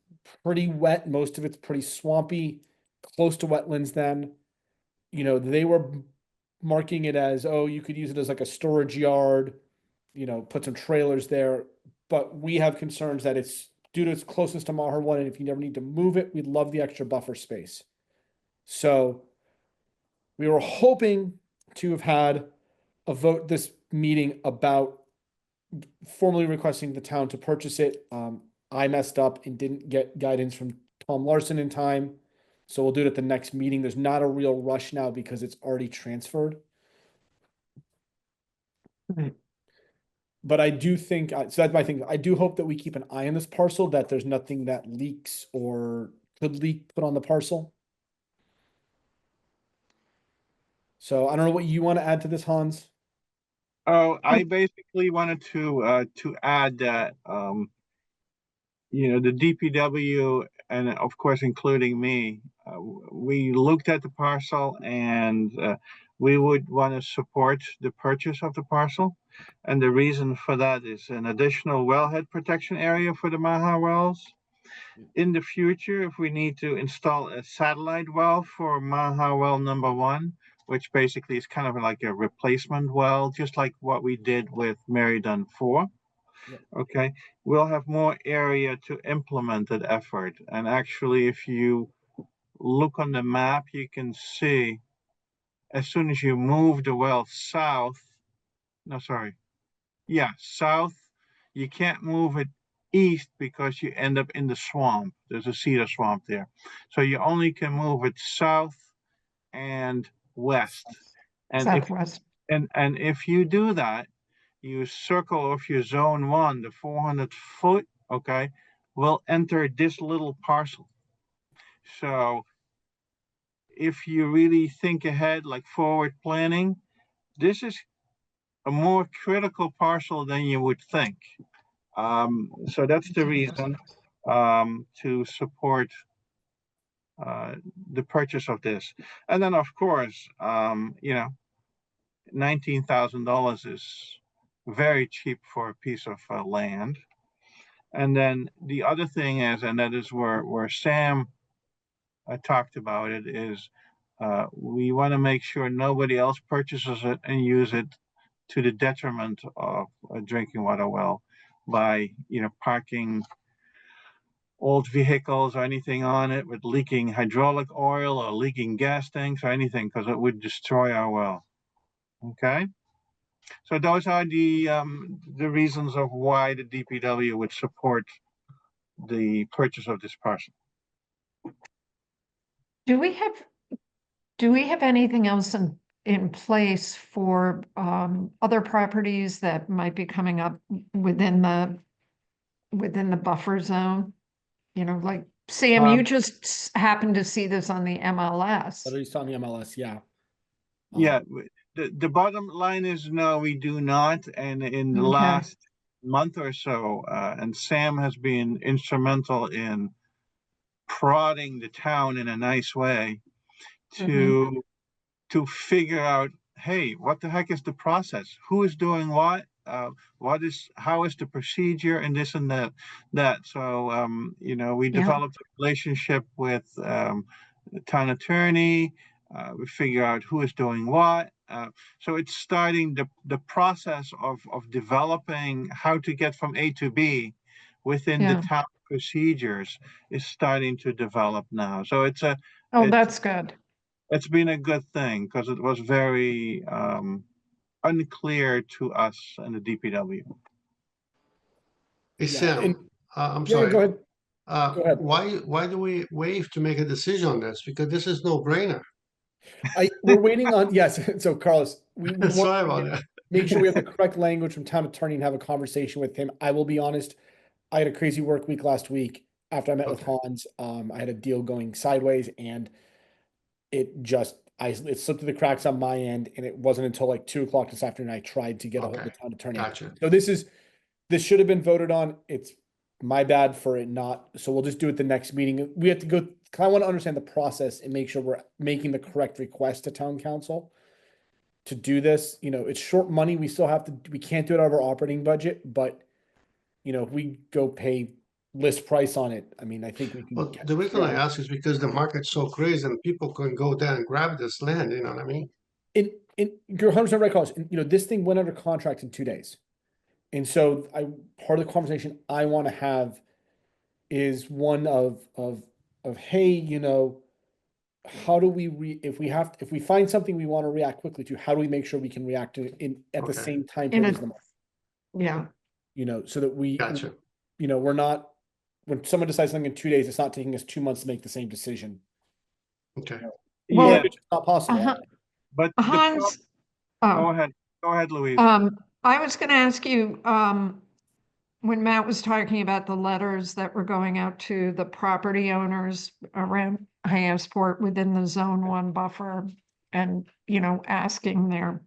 pretty wet. Most of it's pretty swampy, close to wetlands then. They were marking it as, oh, you could use it as like a storage yard, put some trailers there. But we have concerns that it's due to its closeness to Maher 1, and if you never need to move it, we'd love the extra buffer space. So we were hoping to have had a vote this meeting about formally requesting the town to purchase it. I messed up and didn't get guidance from Tom Larson in time. So we'll do it at the next meeting. There's not a real rush now because it's already transferred.
Right.
But I do think, so that's my thing. I do hope that we keep an eye on this parcel, that there's nothing that leaks or could leak put on the parcel. So I don't know what you want to add to this, Hans.
Oh, I basically wanted to add that the DPW and of course including me, we looked at the parcel and we would want to support the purchase of the parcel. And the reason for that is an additional wellhead protection area for the Maha wells. In the future, if we need to install a satellite well for Maha well number one, which basically is kind of like a replacement well, just like what we did with Mary Dunn 4.
Yep.
Okay, we'll have more area to implement that effort. And actually, if you look on the map, you can see as soon as you move the well south, south, you can't move it east because you end up in the swamp. There's a cedar swamp there. So you only can move it south and west. And
Southwest.
if you do that, you circle off your zone one, the 400 foot, okay, will enter this little parcel. So if you really think ahead, like forward planning, this is a more critical parcel than you would think. So that's the reason to support the purchase of this. And then of course, $19,000 is very cheap for a piece of land. And then the other thing is, and that is where Sam talked about it, is we want to make sure nobody else purchases it and use it to the detriment of a drinking water well by, parking old vehicles or anything on it with leaking hydraulic oil or leaking gas tanks or anything, because it would destroy our well. Okay? So those are the reasons of why the DPW would support the purchase of this parcel.
Do we have anything else in place for other properties that might be coming up within the buffer zone? Like Sam, you just happened to see this on the MLS.
But he's on the MLS, yeah.
Yeah, the bottom line is no, we do not. And in the
Okay.
last month or so, and Sam has been instrumental in prodding the town in a nice way to figure out, hey, what the heck is the process? Who is doing what? How is the procedure and this and that. So, we developed a relationship with the town attorney. We figure out who is doing what. So it's starting the process of developing how to get from A to B within the town procedures is starting to develop now. So
That's good.
It's been a good thing because it was very unclear to us in the DPW.
Hey, Sam,
and-
I'm
Yeah,
sorry.
go ahead. Go ahead.
Why do we waive to make a decision on this? Because this is no brainer.
We're waiting on, yes, so Carlos, we want
Sorry
to
about that.
make sure we have the correct language from town attorney and have a conversation with him. I will be honest, I had a crazy work week last week after I met with
Okay.
Hans. I had a deal going sideways and it slipped through the cracks on my end, and it wasn't until like 2 o'clock this afternoon I tried to get a hold of the
Okay.
town attorney.
Gotcha.
So this should have been voted on. It's my bad for it not. So we'll just do it the next meeting. We have to go. I want to understand the process and make sure we're making the correct request to town council to do this. It's short money. We can't do it out of our operating budget, but if we go pay list price on it, I mean, I think we can.
Well, the reason I ask is because the market's so crazy and people can go there and grab this land, you know what I mean?
You're 100% right, Carlos. And, this thing went under contract in 2 days. And so part of the conversation I want to have is one of hey, how do we if we find something we want to react quickly to, how do we make sure we can react to it at the
Okay.
same time
In
period
a-
as the month?
Yeah.
So that we,
Gotcha.
we're not, when someone decides something in 2 days, it's not taking us 2 months to make the same decision.
Okay.
Well,
Yeah,
It's not possible.
but
Hans,
go ahead, Louise.
I was going to ask you, when Matt was talking about the letters that were going out to the property owners around Hyannisport within the Zone 1 buffer and, asking their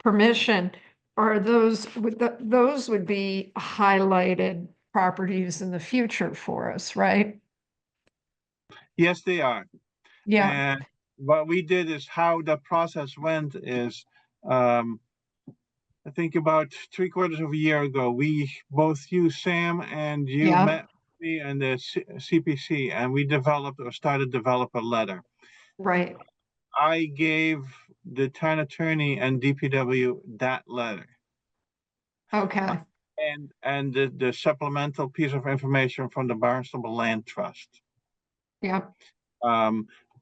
permission, those would be highlighted properties in the future for us, right?
Yes, they are.
Yeah,
And what we did is how the process went is, I think about 3/4 of a year ago, we both Sam and you
Yeah.
met me and the CPC, and we started develop a letter.
right.
I gave the town attorney and DPW that letter.
Okay,
And the supplemental piece of information from the Barnstable Land Trust.
yeah,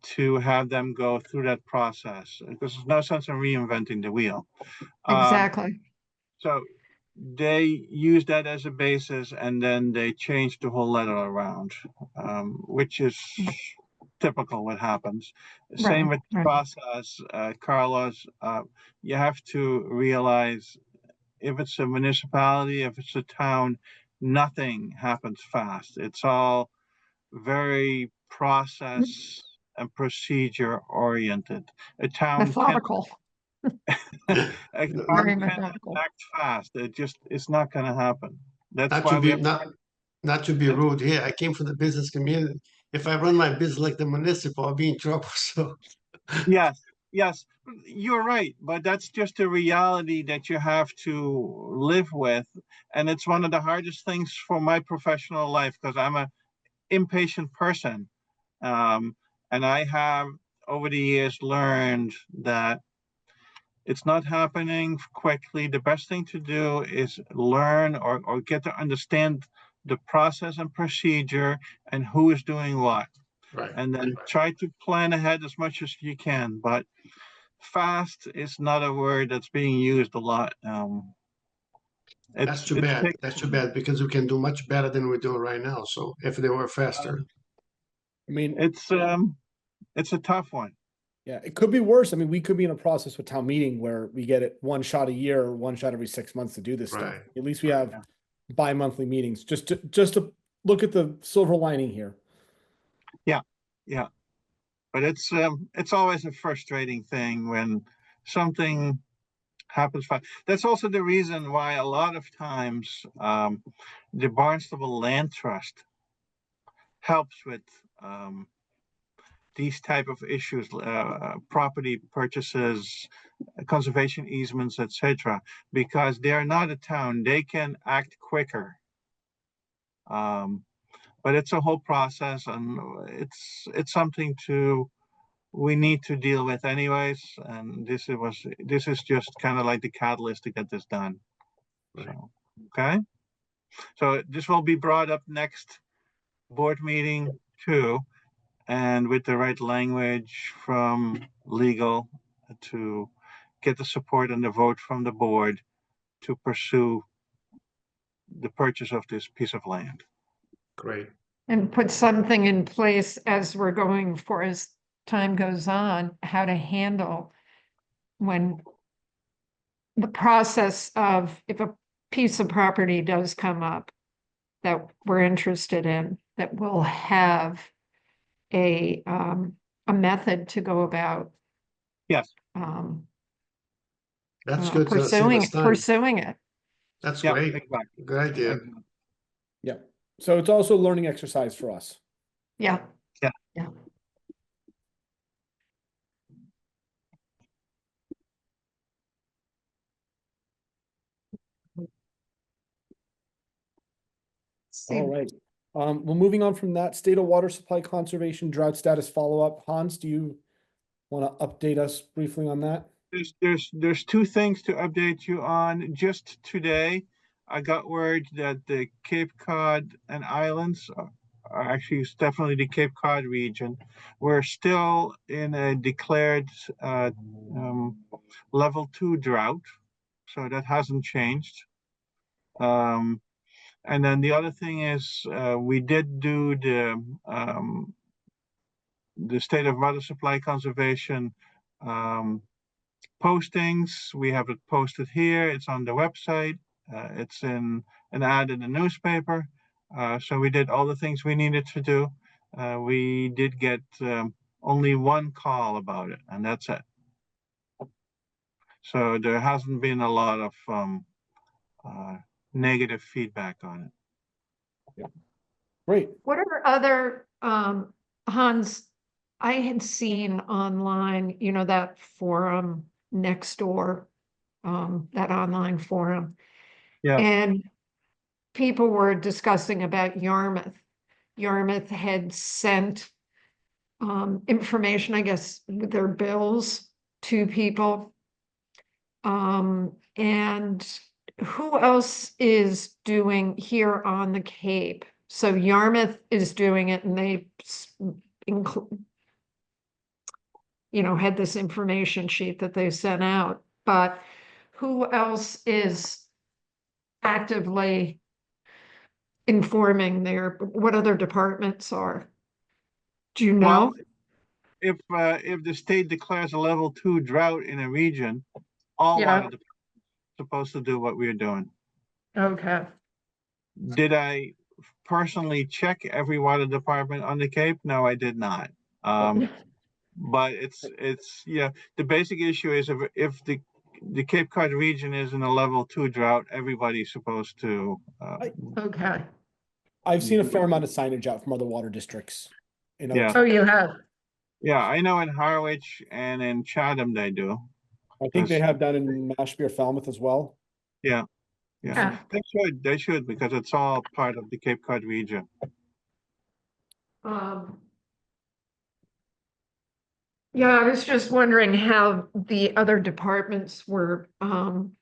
To have them go through that process, because there's no sense in reinventing the wheel.
exactly.
So they use that as a basis, and then they change the whole letter around, which is typical what happens. Same with the
right.
process, Carlos. You have to realize if it's a municipality, if it's a town, nothing happens fast. It's all very process and procedure oriented. A town can
Methodical,
a
very
town can
methodical.
act fast. It's not going to happen. That's
Not
why
to
we
be,
have.
not to be rude here. I came from the business community. If I run my business like the municipal, I'll be in trouble. So
Yes, Yes, you're right, but that's just a reality that you have to live with. And it's one of the hardest things for my professional life because I'm a impatient person. Um, and I have over the years learned that it's not happening quickly. The best thing to do is learn or get to understand the process and procedure and who is doing what.
Right.
And then try to plan ahead as much as you can. But fast is not a word that's being used a lot.
That's too bad. That's too bad because we can do much better than we're doing right now. So if they were faster.
I mean,
it's a tough one.
yeah, it could be worse. I mean, we could be in a process with town meeting where we get it one shot a year or one shot every 6 months to do this stuff.
Right.
At least we have bi-monthly meetings, just to look at the silver lining here.
Yeah, but it's always a frustrating thing when something happens fast. That's also the reason why a lot of times the Barnstable Land Trust helps with these type of issues, property purchases, conservation easements, etc., because they are not a town. They can act quicker. But it's a whole process, and it's something we need to deal with anyways. And this is just kind of like the catalyst to get this done. So, okay. So this will be brought up next board meeting too, and with the right language from legal to get the support and the vote from the board to pursue the purchase of this piece of land.
Great.
And put something in place as we're going for as time goes on, how to handle when the process of if a piece of property does come up that we're interested in, that we'll have a method to go about
Yes.
That's good. To save us time.
pursuing it.
That's
Yeah,
great.
exactly.
Good idea.
Exactly.
Yeah. So it's also a learning exercise for us.
Yeah.
Yeah.
Yeah.
All right. Well, moving on from that, state of water supply conservation drought status follow-up. Hans, do you want to update us briefly on that?
There's two things to update you on. Just today, I got word that the Cape Cod and Islands are actually it's definitely the Cape Cod region. We're still in a declared level 2 drought, so that hasn't changed. And then the other thing is we did do the state of water supply conservation postings. We have it posted here. It's on the website. It's in an ad in the newspaper. So we did all the things we needed to do. We did get only one call about it, and that's it. So there hasn't been a lot of negative feedback on it.
Yeah. Great.
What are other, Hans, I had seen online, that forum next door, that online forum.
Yeah.
And people were discussing about Yarmouth. Yarmouth had sent information, I guess, with their bills to people. And who else is doing here on the Cape? So Yarmouth is doing it and they include, had this information sheet that they sent out, but who else is actively informing what other departments are? Do you know?
Well, if the state declares a level 2 drought in a region, all water departments are supposed to do what we're doing.
Okay.
Did I personally check every water department on the Cape? No, I did not. But it's the basic issue is if the Cape Cod region is in a level 2 drought, everybody's supposed to.
Okay.
I've seen a fair amount of signage out from other water districts.
Yeah.
Oh, you have?
Yeah, I know in Harwich and in Chatham they do.
I think they
Yes.
have down in Mashpee or Falmouth as well.
Yeah, yeah.
Yeah.
They should, because it's all part of the Cape Cod region.
Um, Yeah, I was just wondering how the other departments were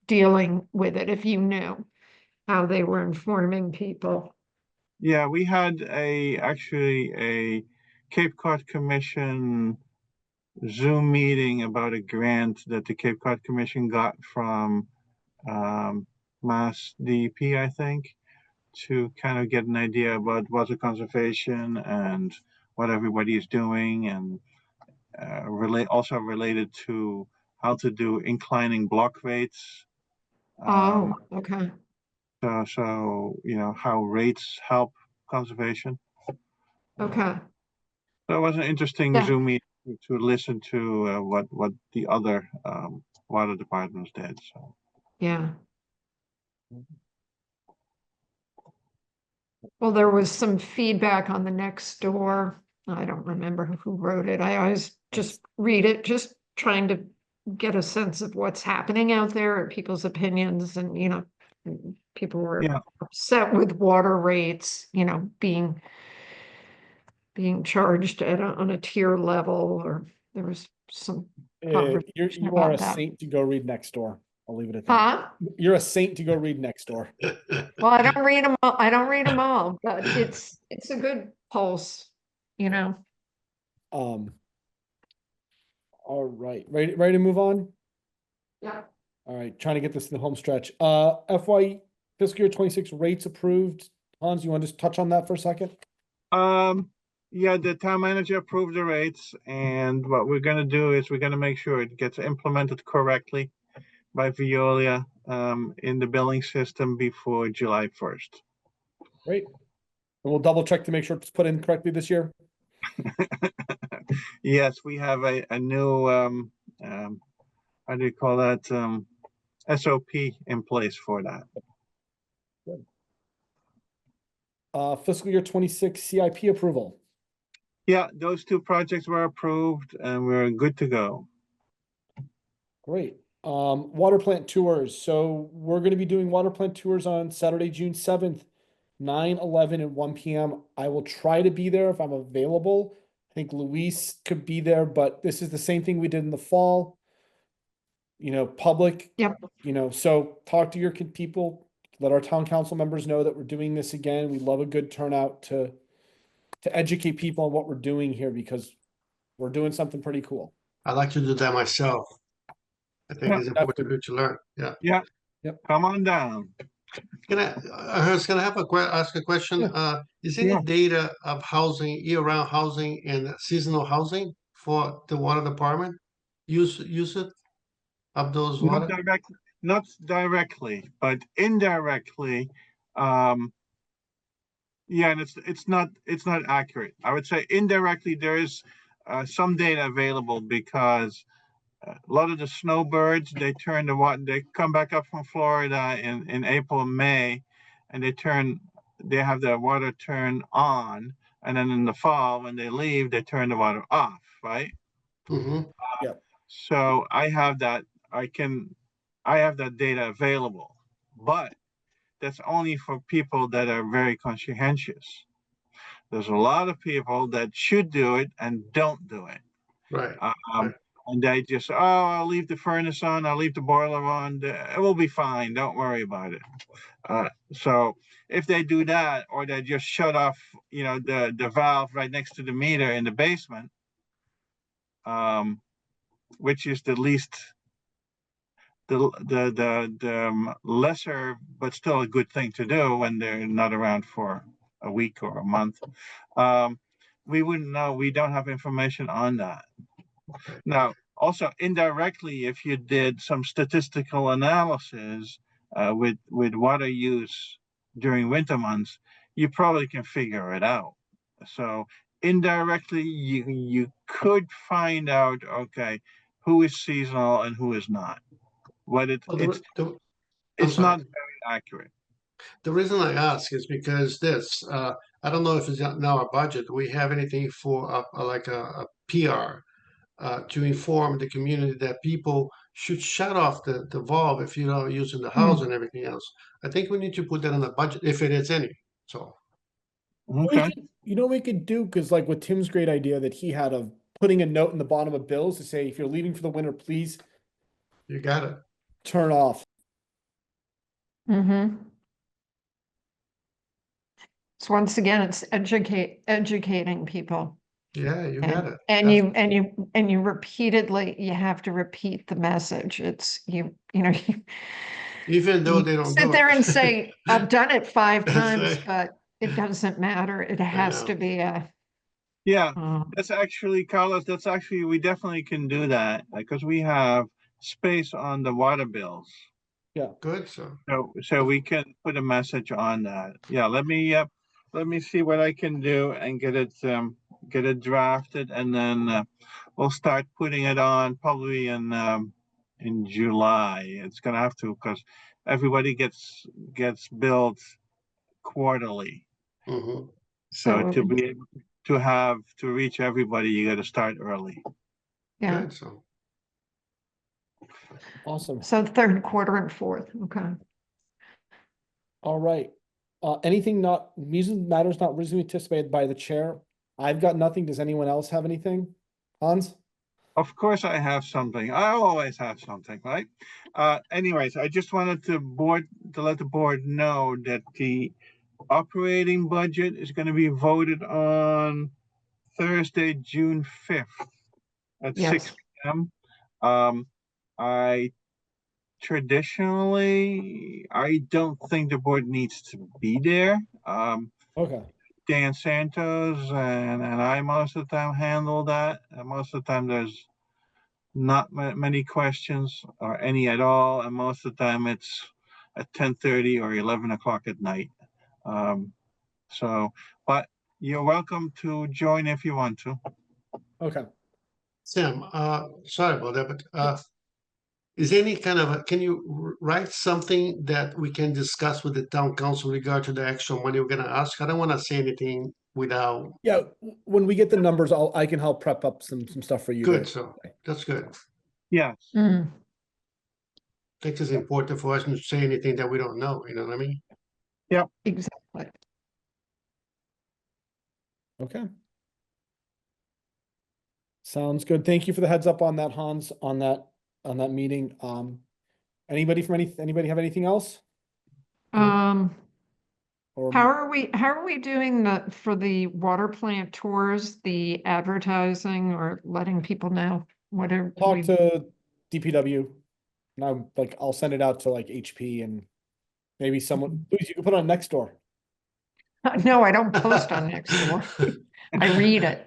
dealing with it, if you knew how they were informing people.
Yeah, we had actually a Cape Cod Commission Zoom meeting about a grant that the Cape Cod Commission got from Mass DEP, I think, to kind of get an idea about water conservation and what everybody is doing, and also related to how to do inclining block rates.
Oh, okay.
So how rates help conservation.
Okay.
So it was an interesting
Yeah.
Zoom meeting to listen to what the other water departments did. So
Yeah. Well, there was some feedback on the next door. I don't remember who wrote it. I always just read it, just trying to get a sense of what's happening out there and people's opinions, and people were
yeah,
upset with water rates, being charged on a tier level, or there was some conversation
You are a
about that.
saint to go read next door. I'll leave it at that.
Huh?
You're a saint to go read next door.
Well, I don't read them all. I don't read them all, but it's a good pulse, you know.
All right, ready to move on?
Yeah.
All right, trying to get this to the home stretch. FY fiscal year 26 rates approved. Hans, you want to just touch on that for a second?
yeah, the town manager approved the rates, and what we're gonna do is we're gonna make sure it gets implemented correctly by Veolia in the billing system before July 1st.
Great. And we'll double check to make sure it's put in correctly this year.
Yes, we have a new how do you call that, SOP in place for that.
Fiscal year 26 CIP approval.
Yeah, those two projects were approved and we're good to go.
Great. Water plant tours. So we're going to be doing water plant tours on Saturday, June 7th, 9, 11, and 1 p.m. I will try to be there if I'm available. I think Luis could be there, but this is the same thing we did in the fall. Public.
Yep.
So talk to your people, let our town council members know that we're doing this again. We love a good turnout to educate people on what we're doing here, because we're doing something pretty cool.
I like to do that myself. I think
Yeah,
it's important for you to learn. Yeah.
Yeah.
Yep.
Come on down.
Can I have ask a question?
Yeah.
Is any
Yeah.
data of housing, year-round housing and seasonal housing for the water department? Use it of those water?
Not directly, but indirectly. Yeah, and it's not accurate. I would say indirectly there is some data available, because a lot of the snowbirds, they come back up from Florida in April and May, and they have their water turn on, and then in the fall when they leave, they turn the water off, right?
Mm-hmm.
So I have that data available, but that's only for people that are very conscientious. There's a lot of people that should do it and don't do it.
Right.
And they just, I'll leave the furnace on, I'll leave the boiler on, it will be fine, don't worry about it. So if they do that, or they just shut off, the valve right next to the meter in the basement, which is the lesser, but still a good thing to do when they're not around for a week or a month. We wouldn't know. We don't have information on that. Now, also indirectly, if you did some statistical analysis with water use during winter months, you probably can figure it out. So indirectly, you could find out, okay, who is seasonal and who is not. But it's not very accurate.
The reason I ask is because I don't know if it's in our budget. Do we have anything for like a PR to inform the community that people should shut off the valve if you're not using the house and everything else. I think we need to put that in the budget if it is any. So
Okay.
You know what we could do, because like with Tim's great idea that he had of putting a note in the bottom of bills to say, if you're leaving for the winter, please
you got it.
turn off.
Mm-hmm. So once again, it's educating people.
Yeah, you got it.
And you repeatedly, you have to repeat the message. It's you know,
Even though
you
they don't
sit
do
there
it.
and say, I've done it 5
That's
times,
right.
but it doesn't matter. It has
know.
to be a,
Yeah,
um,
that's actually, Carlos, that's actually, we definitely can do that because we have space on the water bills.
Good, so.
So we can put a message on that. Yeah, let me see what I can do and get it drafted, and then we'll start putting it on probably in July. It's gonna have to, because everybody gets billed quarterly.
Mhm.
So
So it
to
would-
be able to reach everybody, you gotta start early.
yeah.
Good, so.
Awesome.
So third quarter and fourth. Okay.
All right. Anything not, matters not reasonably anticipated by the chair? I've got nothing. Does anyone else have anything? Hans?
Of course I have something. I always have something, right? Anyways, I just wanted to let the board know that the operating budget is gonna be voted on Thursday, June 5th at
Yes.
6 p.m. I traditionally, I don't think the board needs to be there.
Okay.
Dan Santos and I most of the time handle that. And most of the time there's not many questions or any at all. And most of the time it's at 10:30 or 11 o'clock at night. But you're welcome to join if you want to.
Okay.
Sam, sorry about that, but is there any kind of, can you write something that we can discuss with the town council regard to the actual money we're gonna ask? I don't wanna say anything without,
Yeah, when we get the numbers, I can help prep up some stuff for you.
good, so, that's good.
Yes.
Mm.
I think it's important for us to say anything that we don't know, you know what I mean?
Exactly.
Okay. Sounds good. Thank you for the heads up on that, Hans, on that meeting. Anybody have anything else?
How
Or
are we doing for the water plant tours, the advertising or letting people know? What are
talk
we,
to DPW. Now, like, I'll send it out to like HP and maybe someone, please, you can put it on next door.
no, I don't post on Nextdoor. I read it.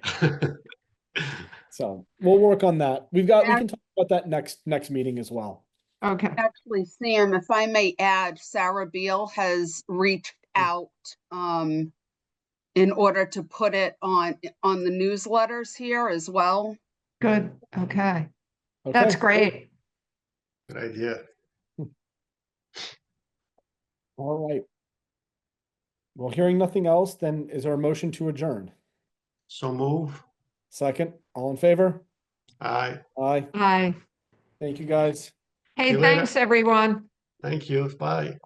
So we'll work on that. we can talk about that next meeting as well.
Okay.
Actually, Sam, if I may add, Sarah Beal has reached out in order to put it on the newsletters here as well.
Good. Okay.
Okay.
That's great.
Good idea.
All right. Well, hearing nothing else, then is there a motion to adjourn?
So move.
Second, all in favor?
Aye.
Aye.
Hi.
Thank you, guys.
Hey,
you later.
thanks, everyone.
Thank you. Bye.